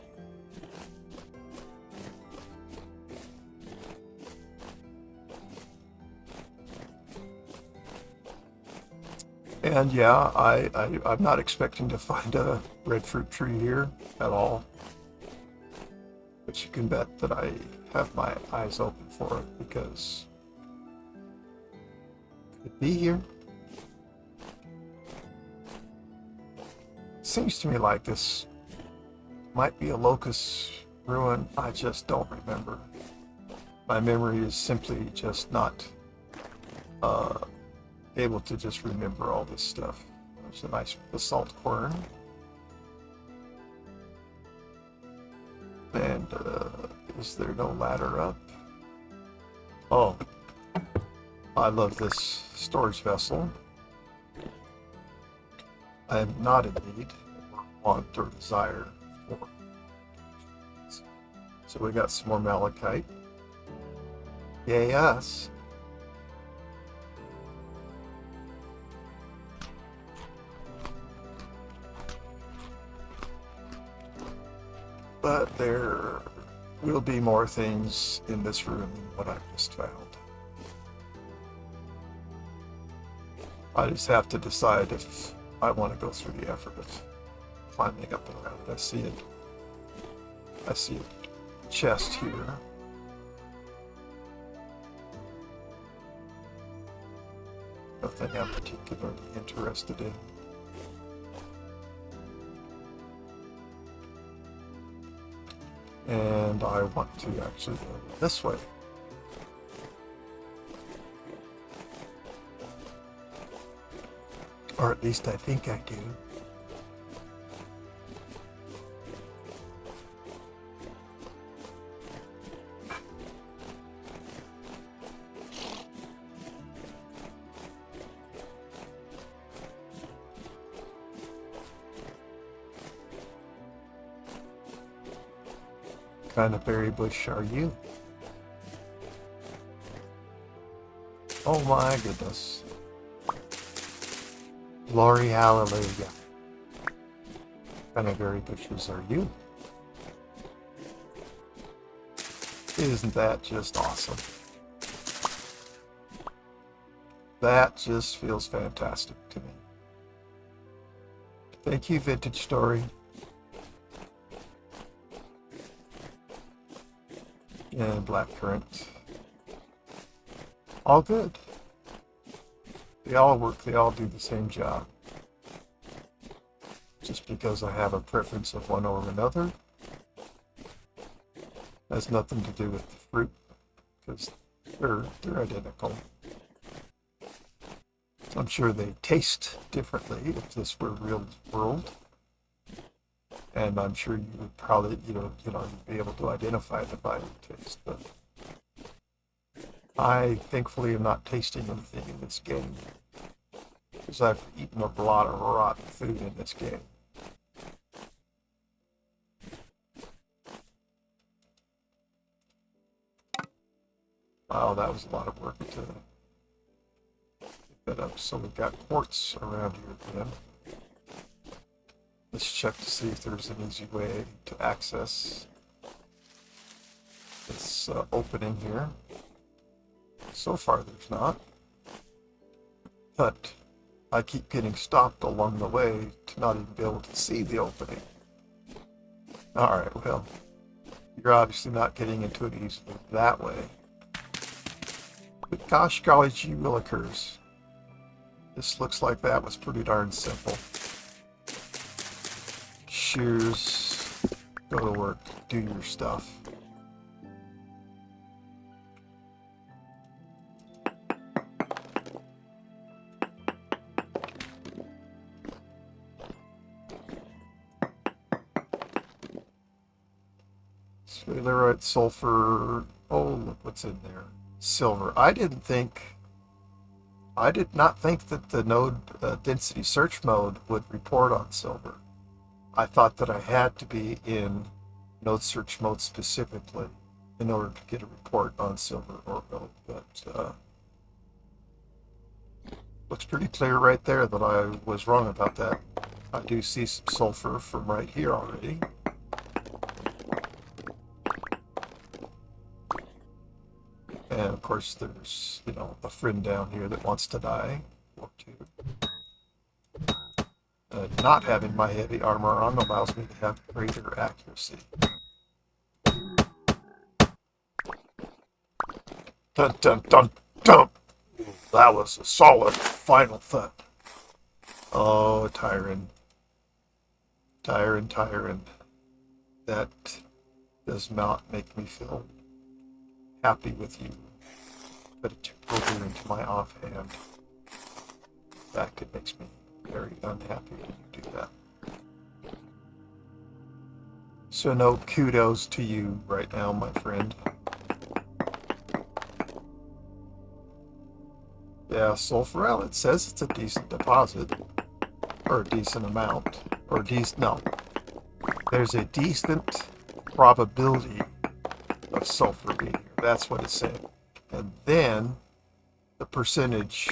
And yeah, I'm not expecting to find a breadfruit tree here at all. But you can bet that I have my eyes open for it because it could be here. Seems to me like this might be a locust ruin. I just don't remember. My memory is simply just not able to just remember all this stuff. There's a nice basalt quern. And is there no ladder up? Oh, I love this storage vessel. I am not in need, or want, or desire for. So we got some more malachite. Yay us. But there will be more things in this room than what I've just found. I just have to decide if I want to go through the effort of climbing up and around. I see a chest here. Nothing I'm particularly interested in. And I want to actually go this way. Or at least I think I do. What kind of berry bush are you? Oh my goodness. Glory, hallelujah. What kind of berry bushes are you? Isn't that just awesome? That just feels fantastic to me. Thank you, Vintage Story. And blackcurrant. All good. They all work, they all do the same job. Just because I have a preference of one over another has nothing to do with the fruit, because they're identical. I'm sure they taste differently if this were real world. And I'm sure you would probably, you'd be able to identify them by the taste, but I thankfully am not tasting anything in this game, because I've eaten a lot of rotten food in this game. Wow, that was a lot of work to get that up. So we've got quartz around here again. Let's check to see if there's an easy way to access this opening here. So far there's not, but I keep getting stopped along the way to not even be able to see the opening. Alright, well, you're obviously not getting into it easily that way. But gosh golly gee willikers, this looks like that was pretty darn simple. Shears, go to work, do your stuff. Sphalerite, sulfur, oh look what's in there. Silver. I did not think that the node density search mode would report on silver. I thought that I had to be in node search mode specifically in order to get a report on silver or gold, but looks pretty clear right there that I was wrong about that. I do see some sulfur from right here already. And of course there's, a friend down here that wants to die, or two. Not having my heavy armor on allows me to have greater accuracy. Dun dun dun dun! That was a solid final thud. Oh, Tyron. Tyron. That does not make me feel happy with you. But it took over into my offhand. In fact, it makes me very unhappy when you do that. So no kudos to you right now, my friend. Yeah, sulfur, well, it says it's a decent deposit, or a decent amount, or no. There's a decent probability of sulfur being here. That's what it's saying. And then the percentage,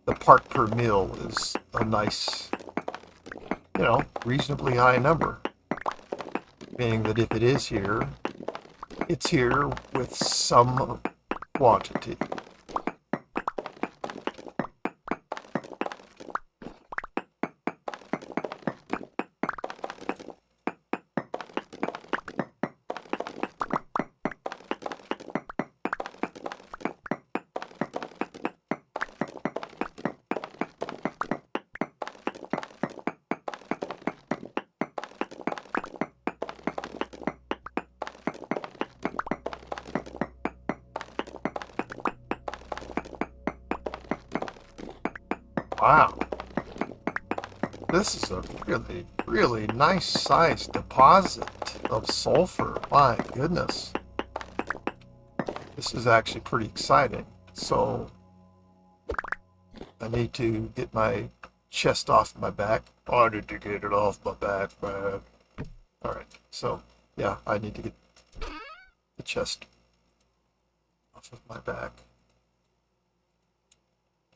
the part per mil is a nice, reasonably high number. Meaning that if it is here, it's here with some quantity. Wow. This is a really, really nice sized deposit of sulfur. My goodness. This is actually pretty exciting. So I need to get my chest off my back. Oh, I need to get it off my back, man. Alright, so yeah, I need to get the chest off of my back.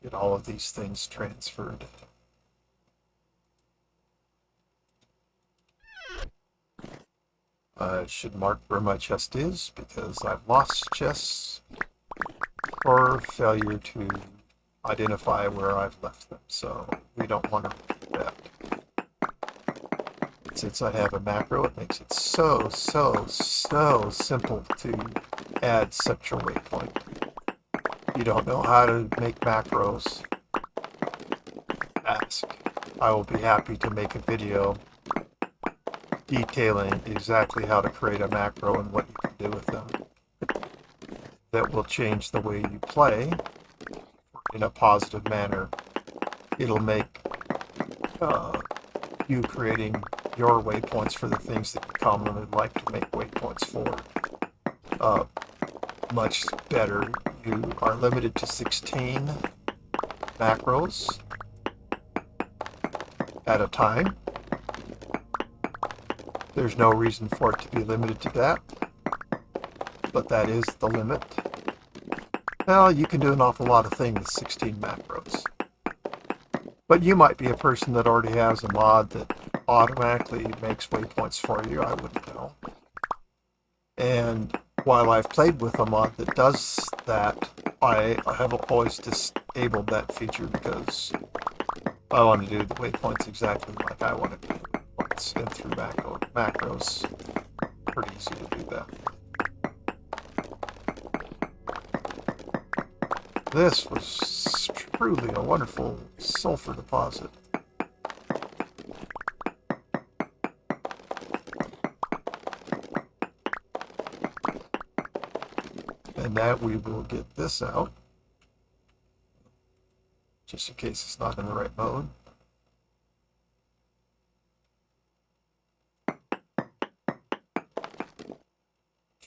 Get all of these things transferred. I should mark where my chest is because I've lost chests for failure to identify where I've left them, so we don't want to repeat that. Since I have a macro, it makes it so simple to add such a waypoint. If you don't know how to make macros, ask. I will be happy to make a video detailing exactly how to create a macro and what you can do with them that will change the way you play in a positive manner. It'll make you creating your waypoints for the things that you commonly like to make waypoints for much better. You are limited to 16 macros at a time. There's no reason for it to be limited to that, but that is the limit. Well, you can do an awful lot of things with 16 macros. But you might be a person that already has a mod that automatically makes waypoints for you. I wouldn't know. And while I've played with a mod that does that, I have always disabled that feature because I want to do the waypoints exactly like I want to do waypoints, and through macros, pretty easy to do that. This was truly a wonderful sulfur deposit. And now we will get this out, just in case it's not in the right mode.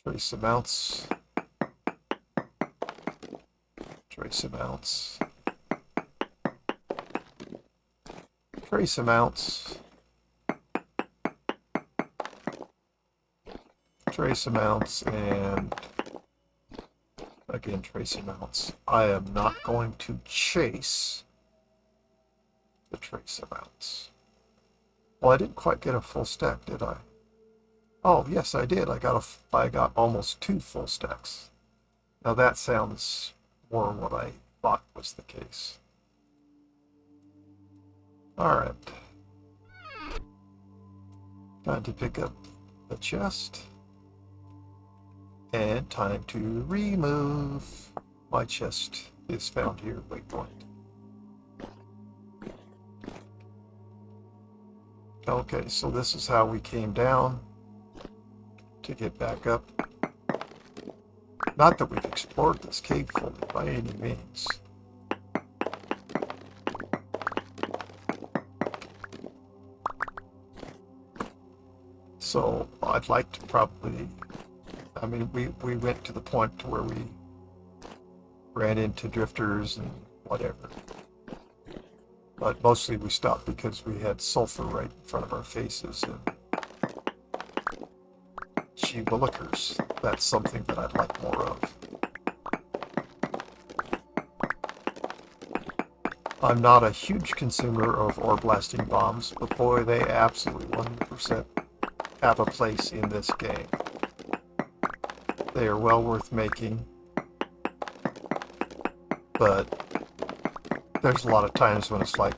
Trace amounts. Trace amounts. Trace amounts. Trace amounts, and again, trace amounts. I am not going to chase the trace amounts. Well, I didn't quite get a full stack, did I? Oh, yes, I did. I got almost 2 full stacks. Now that sounds more what I thought was the case. Alright. Time to pick up the chest. And time to remove. My chest is found here, waypoint. Okay, so this is how we came down to get back up. Not that we've explored this cave fully by any means. So I'd like to probably, I mean, we went to the point to where we ran into drifters and whatever. But mostly we stopped because we had sulfur right in front of our faces. And gee willikers, that's something that I'd like more of. I'm not a huge consumer of ore blasting bombs, but boy, they absolutely 100% have a place in this game. They are well worth making, but there's a lot of times when it's like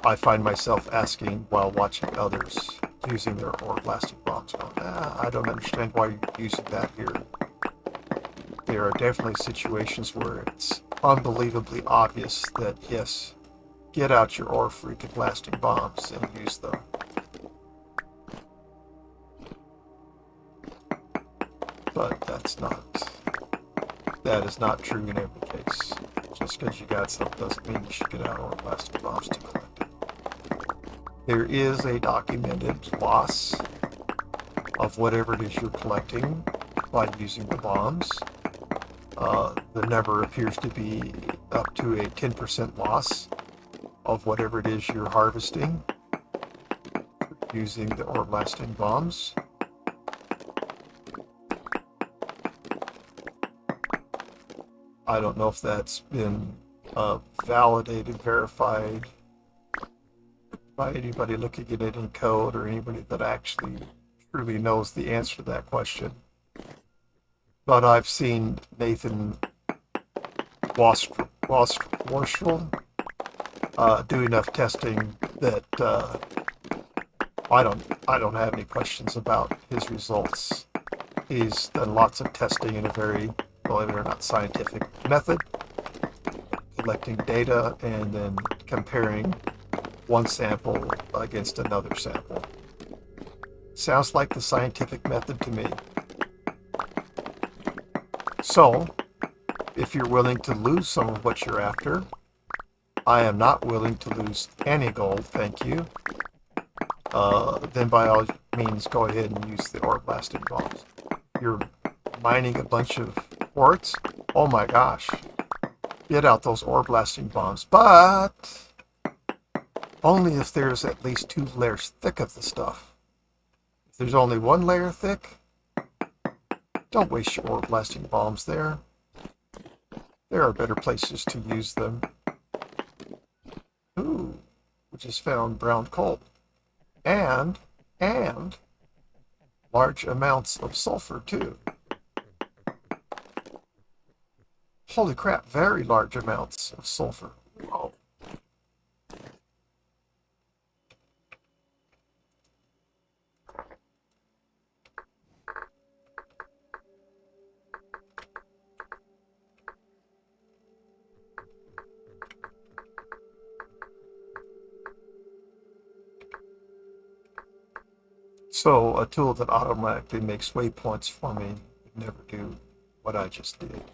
I find myself asking while watching others using their ore blasting bombs. I don't understand why you're using that here. There are definitely situations where it's unbelievably obvious that, yes, get out your ore freaking blasting bombs and use them. But that is not true in every case. Just because you got something doesn't mean you should get out ore blasting bombs to collect it. There is a documented loss of whatever it is you're collecting by using the bombs. The number appears to be up to a 10% loss of whatever it is you're harvesting using the ore blasting bombs. I don't know if that's been validated, verified by anybody looking at it in code or anybody that actually truly knows the answer to that question. But I've seen Nathan Warstrel do enough testing that I don't have any questions about his results. He's done lots of testing in a very, believe it or not, scientific method, collecting data and then comparing one sample against another sample. Sounds like the scientific method to me. So, if you're willing to lose some of what you're after, I am not willing to lose any gold, thank you. Then by all means, go ahead and use the ore blasting bombs. You're mining a bunch of quartz? Oh my gosh. Get out those ore blasting bombs, but only if there's at least 2 layers thick of the stuff. If there's only 1 layer thick, don't waste your ore blasting bombs there. There are better places to use them. Ooh, we just found brown coal. And large amounts of sulfur too. Holy crap, very large amounts of sulfur. Whoa. So a tool that automatically makes waypoints for me would never do what I just did.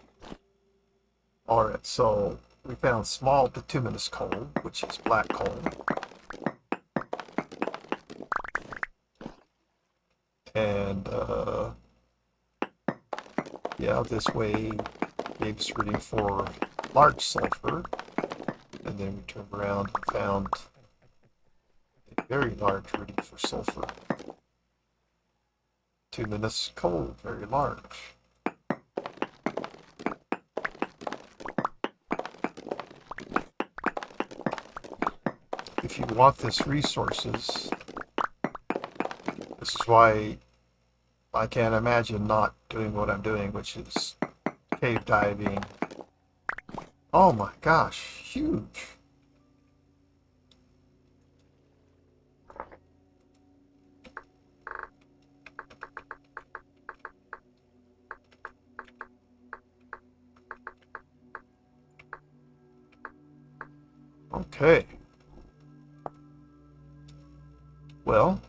Alright, so we found small bituminous coal, which is black coal. And yeah, this way gave us reading for large sulfur. And then we turned around and found a very large reading for sulfur. Bituminous coal, very large. If you want this resources, this is why I can't imagine not doing what I'm doing, which is cave diving. Oh my gosh, huge. Okay. Well,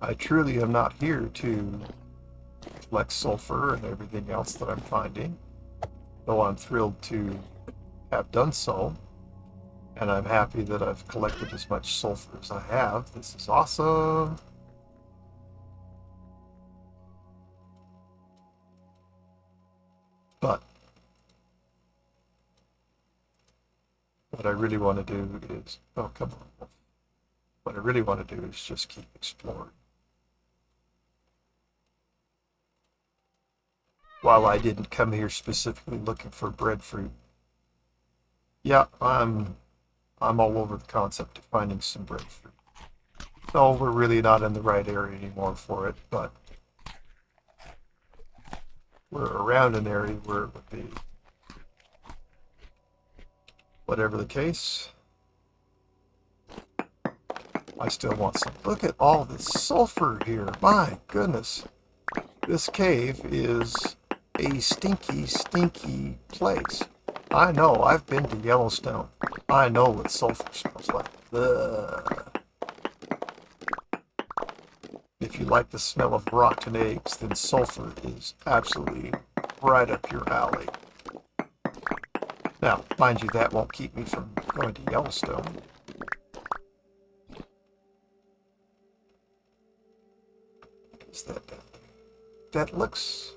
I truly am not here to collect sulfur and everything else that I'm finding, though I'm thrilled to have done so. And I'm happy that I've collected as much sulfur as I have. This is awesome. But what I really want to do is, oh, come on. What I really want to do is just keep exploring. While I didn't come here specifically looking for breadfruit, yeah, I'm all over the concept of finding some breadfruit. No, we're really not in the right area anymore for it, but we're around an area where it would be. Whatever the case, I still want some. Look at all this sulfur here. My goodness. This cave is a stinky, stinky place. I know, I've been to Yellowstone. I know what sulfur smells like. Ugh. If you like the smell of rotten eggs, then sulfur is absolutely right up your alley. Now, mind you, that won't keep me from going to Yellowstone. Is that down there? That looks...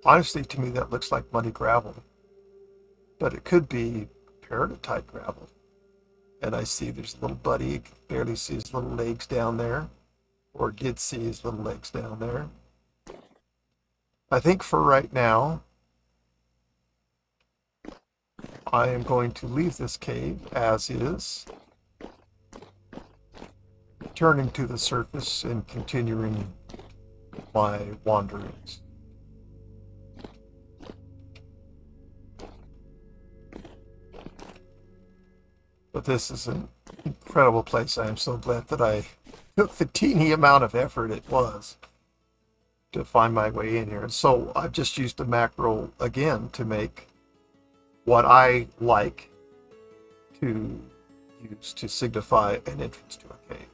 Honestly, to me, that looks like muddy gravel. But it could be peridotite gravel. And I see there's a little buddy. You can barely see his little legs down there. Or did see his little legs down there. I think for right now, I am going to leave this cave as is, returning to the surface and continuing my wanderings. But this is an incredible place. I am so glad that I took the teeny amount of effort it was to find my way in here. So I've just used a macro again to make what I like to use to signify an entrance to a cave.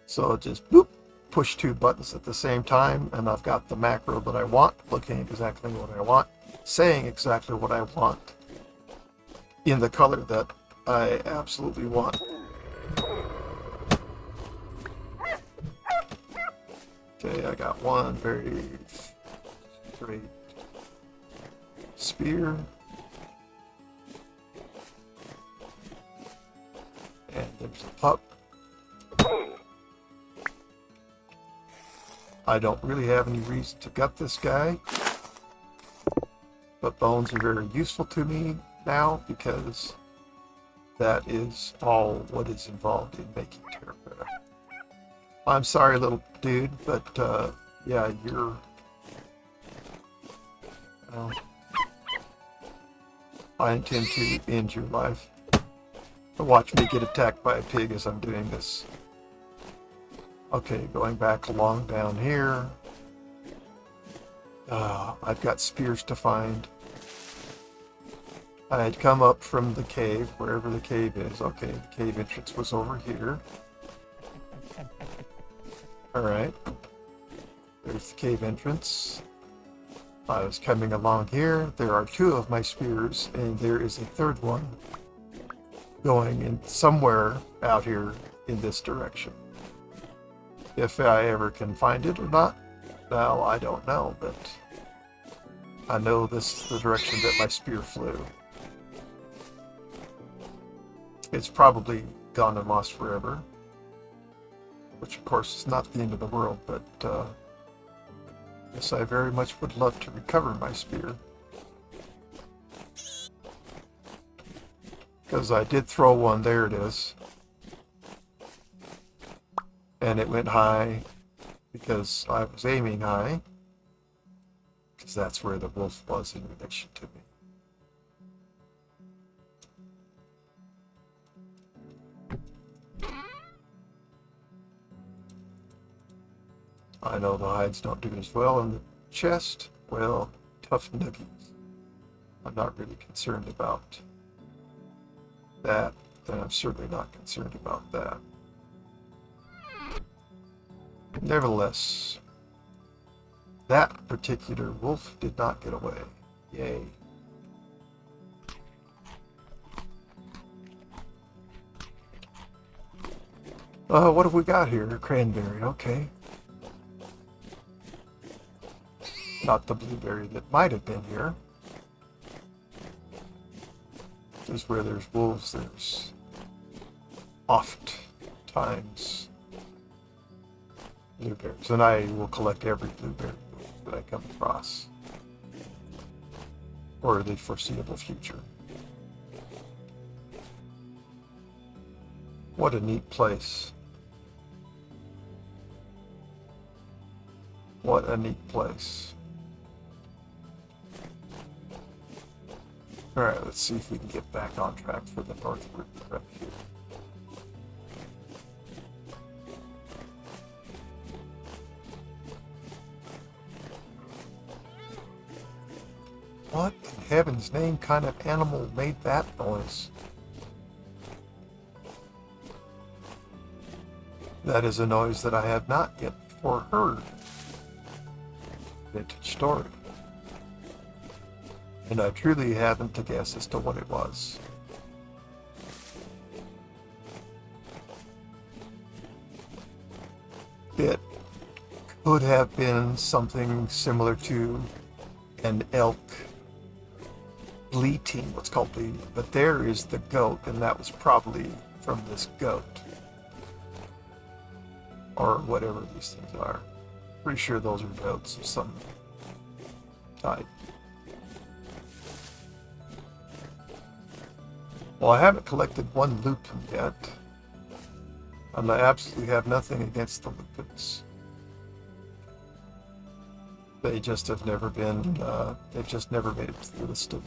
So just boop, push two buttons at the same time, and I've got the macro that I want, looking exactly what I want, saying exactly what I want, in the color that I absolutely want. Okay, I got one very straight spear. And there's a pup. I don't really have any reason to gut this guy, but bones are very useful to me now because that is all what is involved in making terracotta. I'm sorry, little dude, but yeah, you're... I intend to end your life. Watch me get attacked by a pig as I'm doing this. Okay, going back along down here. I've got spears to find. I had come up from the cave, wherever the cave is. Okay, the cave entrance was over here. Alright. There's the cave entrance. I was coming along here. There are two of my spears, and there is a third one going in somewhere out here in this direction. If I ever can find it or not, well, I don't know, but I know this is the direction that my spear flew. It's probably gone and lost forever, which of course is not the end of the world, but yes, I very much would love to recover my spear. Because I did throw one, there it is. And it went high because I was aiming high. Because that's where the wolf was in relation to me. I know the hides don't do as well in the chest. Well, tough nuggies. I'm not really concerned about that. Then I'm certainly not concerned about that. Nevertheless, that particular wolf did not get away. Yay. What have we got here? Cranberry, okay. Not the blueberry that might have been here. This is where there's wolves, there's oft times blueberries. And I will collect every blueberry that I come across for the foreseeable future. What a neat place. What a neat place. Alright, let's see if we can get back on track for the northward trek here. What in heaven's name kind of animal made that noise? That is a noise that I have not yet before heard. Vintage story. And I truly haven't a guess as to what it was. It could have been something similar to an elk bleating, what's called bleating, but there is the goat, and that was probably from this goat. Or whatever these things are. Pretty sure those are goats of some type. Well, I haven't collected one lupin yet, and I absolutely have nothing against the lupins. They just have never been, they've just never made it to the list of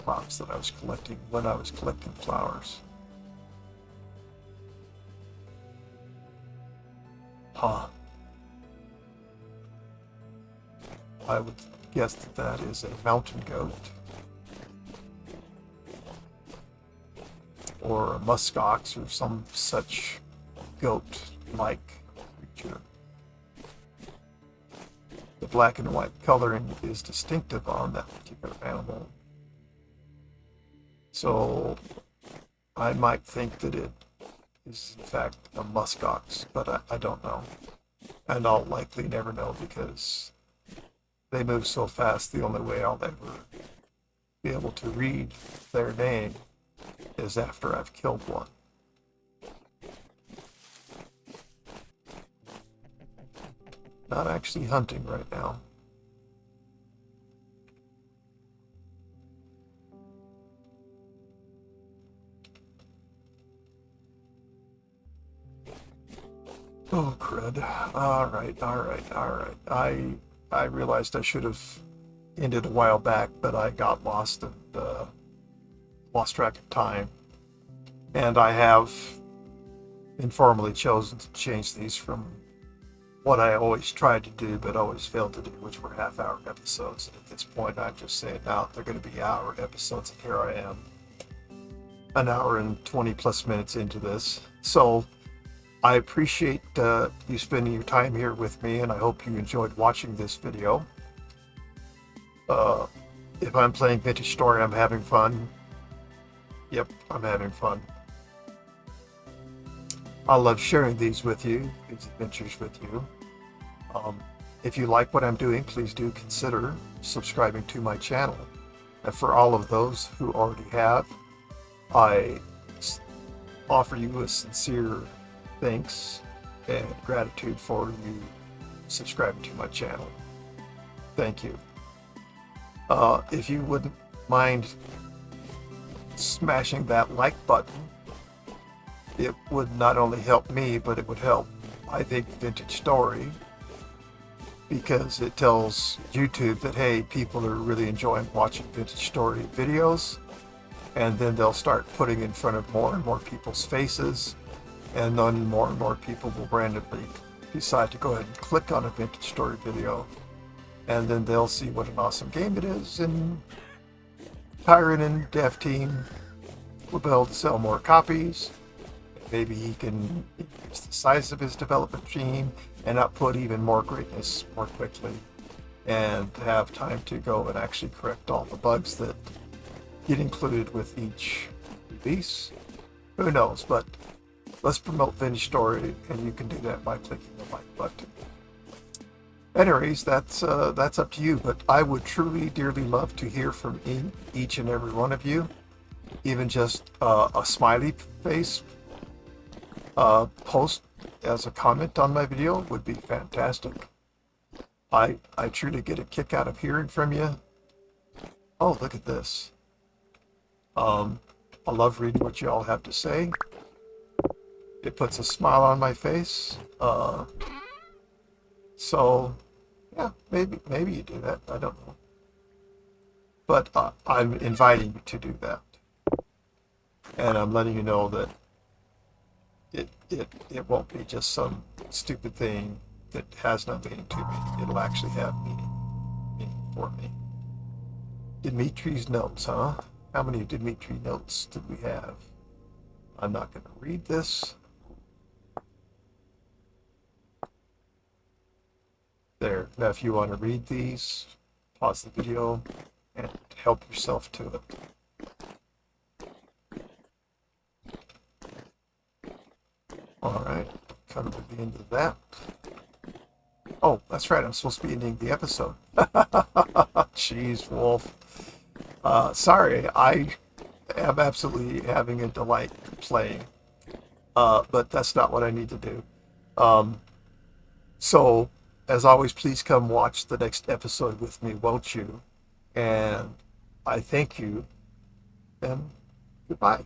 crops that I was collecting when I was collecting flowers. Huh. I would guess that that is a mountain goat. Or a muskox or some such goat-like creature. The black and white coloring is distinctive on that particular animal. So I might think that it is in fact a muskox, but I don't know. And I'll likely never know because they move so fast, the only way I'll ever be able to read their name is after I've killed one. Not actually hunting right now. Oh, crud. Alright. I realized I should have ended a while back, but I got lost and lost track of time. And I have informally chosen to change these from what I always tried to do, but always failed to do, which were half-hour episodes. And at this point, I'm just saying now they're going to be hour episodes, and here I am, an hour and 20 plus minutes into this. So I appreciate you spending your time here with me, and I hope you enjoyed watching this video. If I'm playing Vintage Story, I'm having fun. Yep, I'm having fun. I love sharing these with you, these adventures with you. If you like what I'm doing, please do consider subscribing to my channel. And for all of those who already have, I offer you a sincere thanks and gratitude for you subscribing to my channel. Thank you. If you wouldn't mind smashing that like button, it would not only help me, but it would help, I think, Vintage Story, because it tells YouTube that, hey, people are really enjoying watching Vintage Story videos, and then they'll start putting in front of more and more people's faces, and then more and more people will randomly decide to go ahead and click on a Vintage Story video, and then they'll see what an awesome game it is, and Tyron and Dev Team will be able to sell more copies. Maybe he can increase the size of his development team and output even more greatness more quickly, and have time to go and actually correct all the bugs that get included with each release. Who knows, but let's promote Vintage Story, and you can do that by clicking the like button. Anyways, that's up to you, but I would truly, dearly love to hear from each and every one of you. Even just a smiley face post as a comment on my video would be fantastic. I truly get a kick out of hearing from you. Oh, look at this. I love reading what you all have to say. It puts a smile on my face. So, yeah, maybe you do that. I don't know. But I'm inviting you to do that. And I'm letting you know that it won't be just some stupid thing that has no meaning to me. It'll actually have meaning for me. Dimitri's notes, huh? How many Dimitri notes did we have? I'm not going to read this. There. Now, if you want to read these, pause the video and help yourself to it. All right, come to the end of that. Oh, that's right, I'm supposed to be ending the episode. Jeez, Wolf. Sorry, I am absolutely having a delight playing, but that's not what I need to do. So, as always, please come watch the next episode with me, won't you? And I thank you, and goodbye.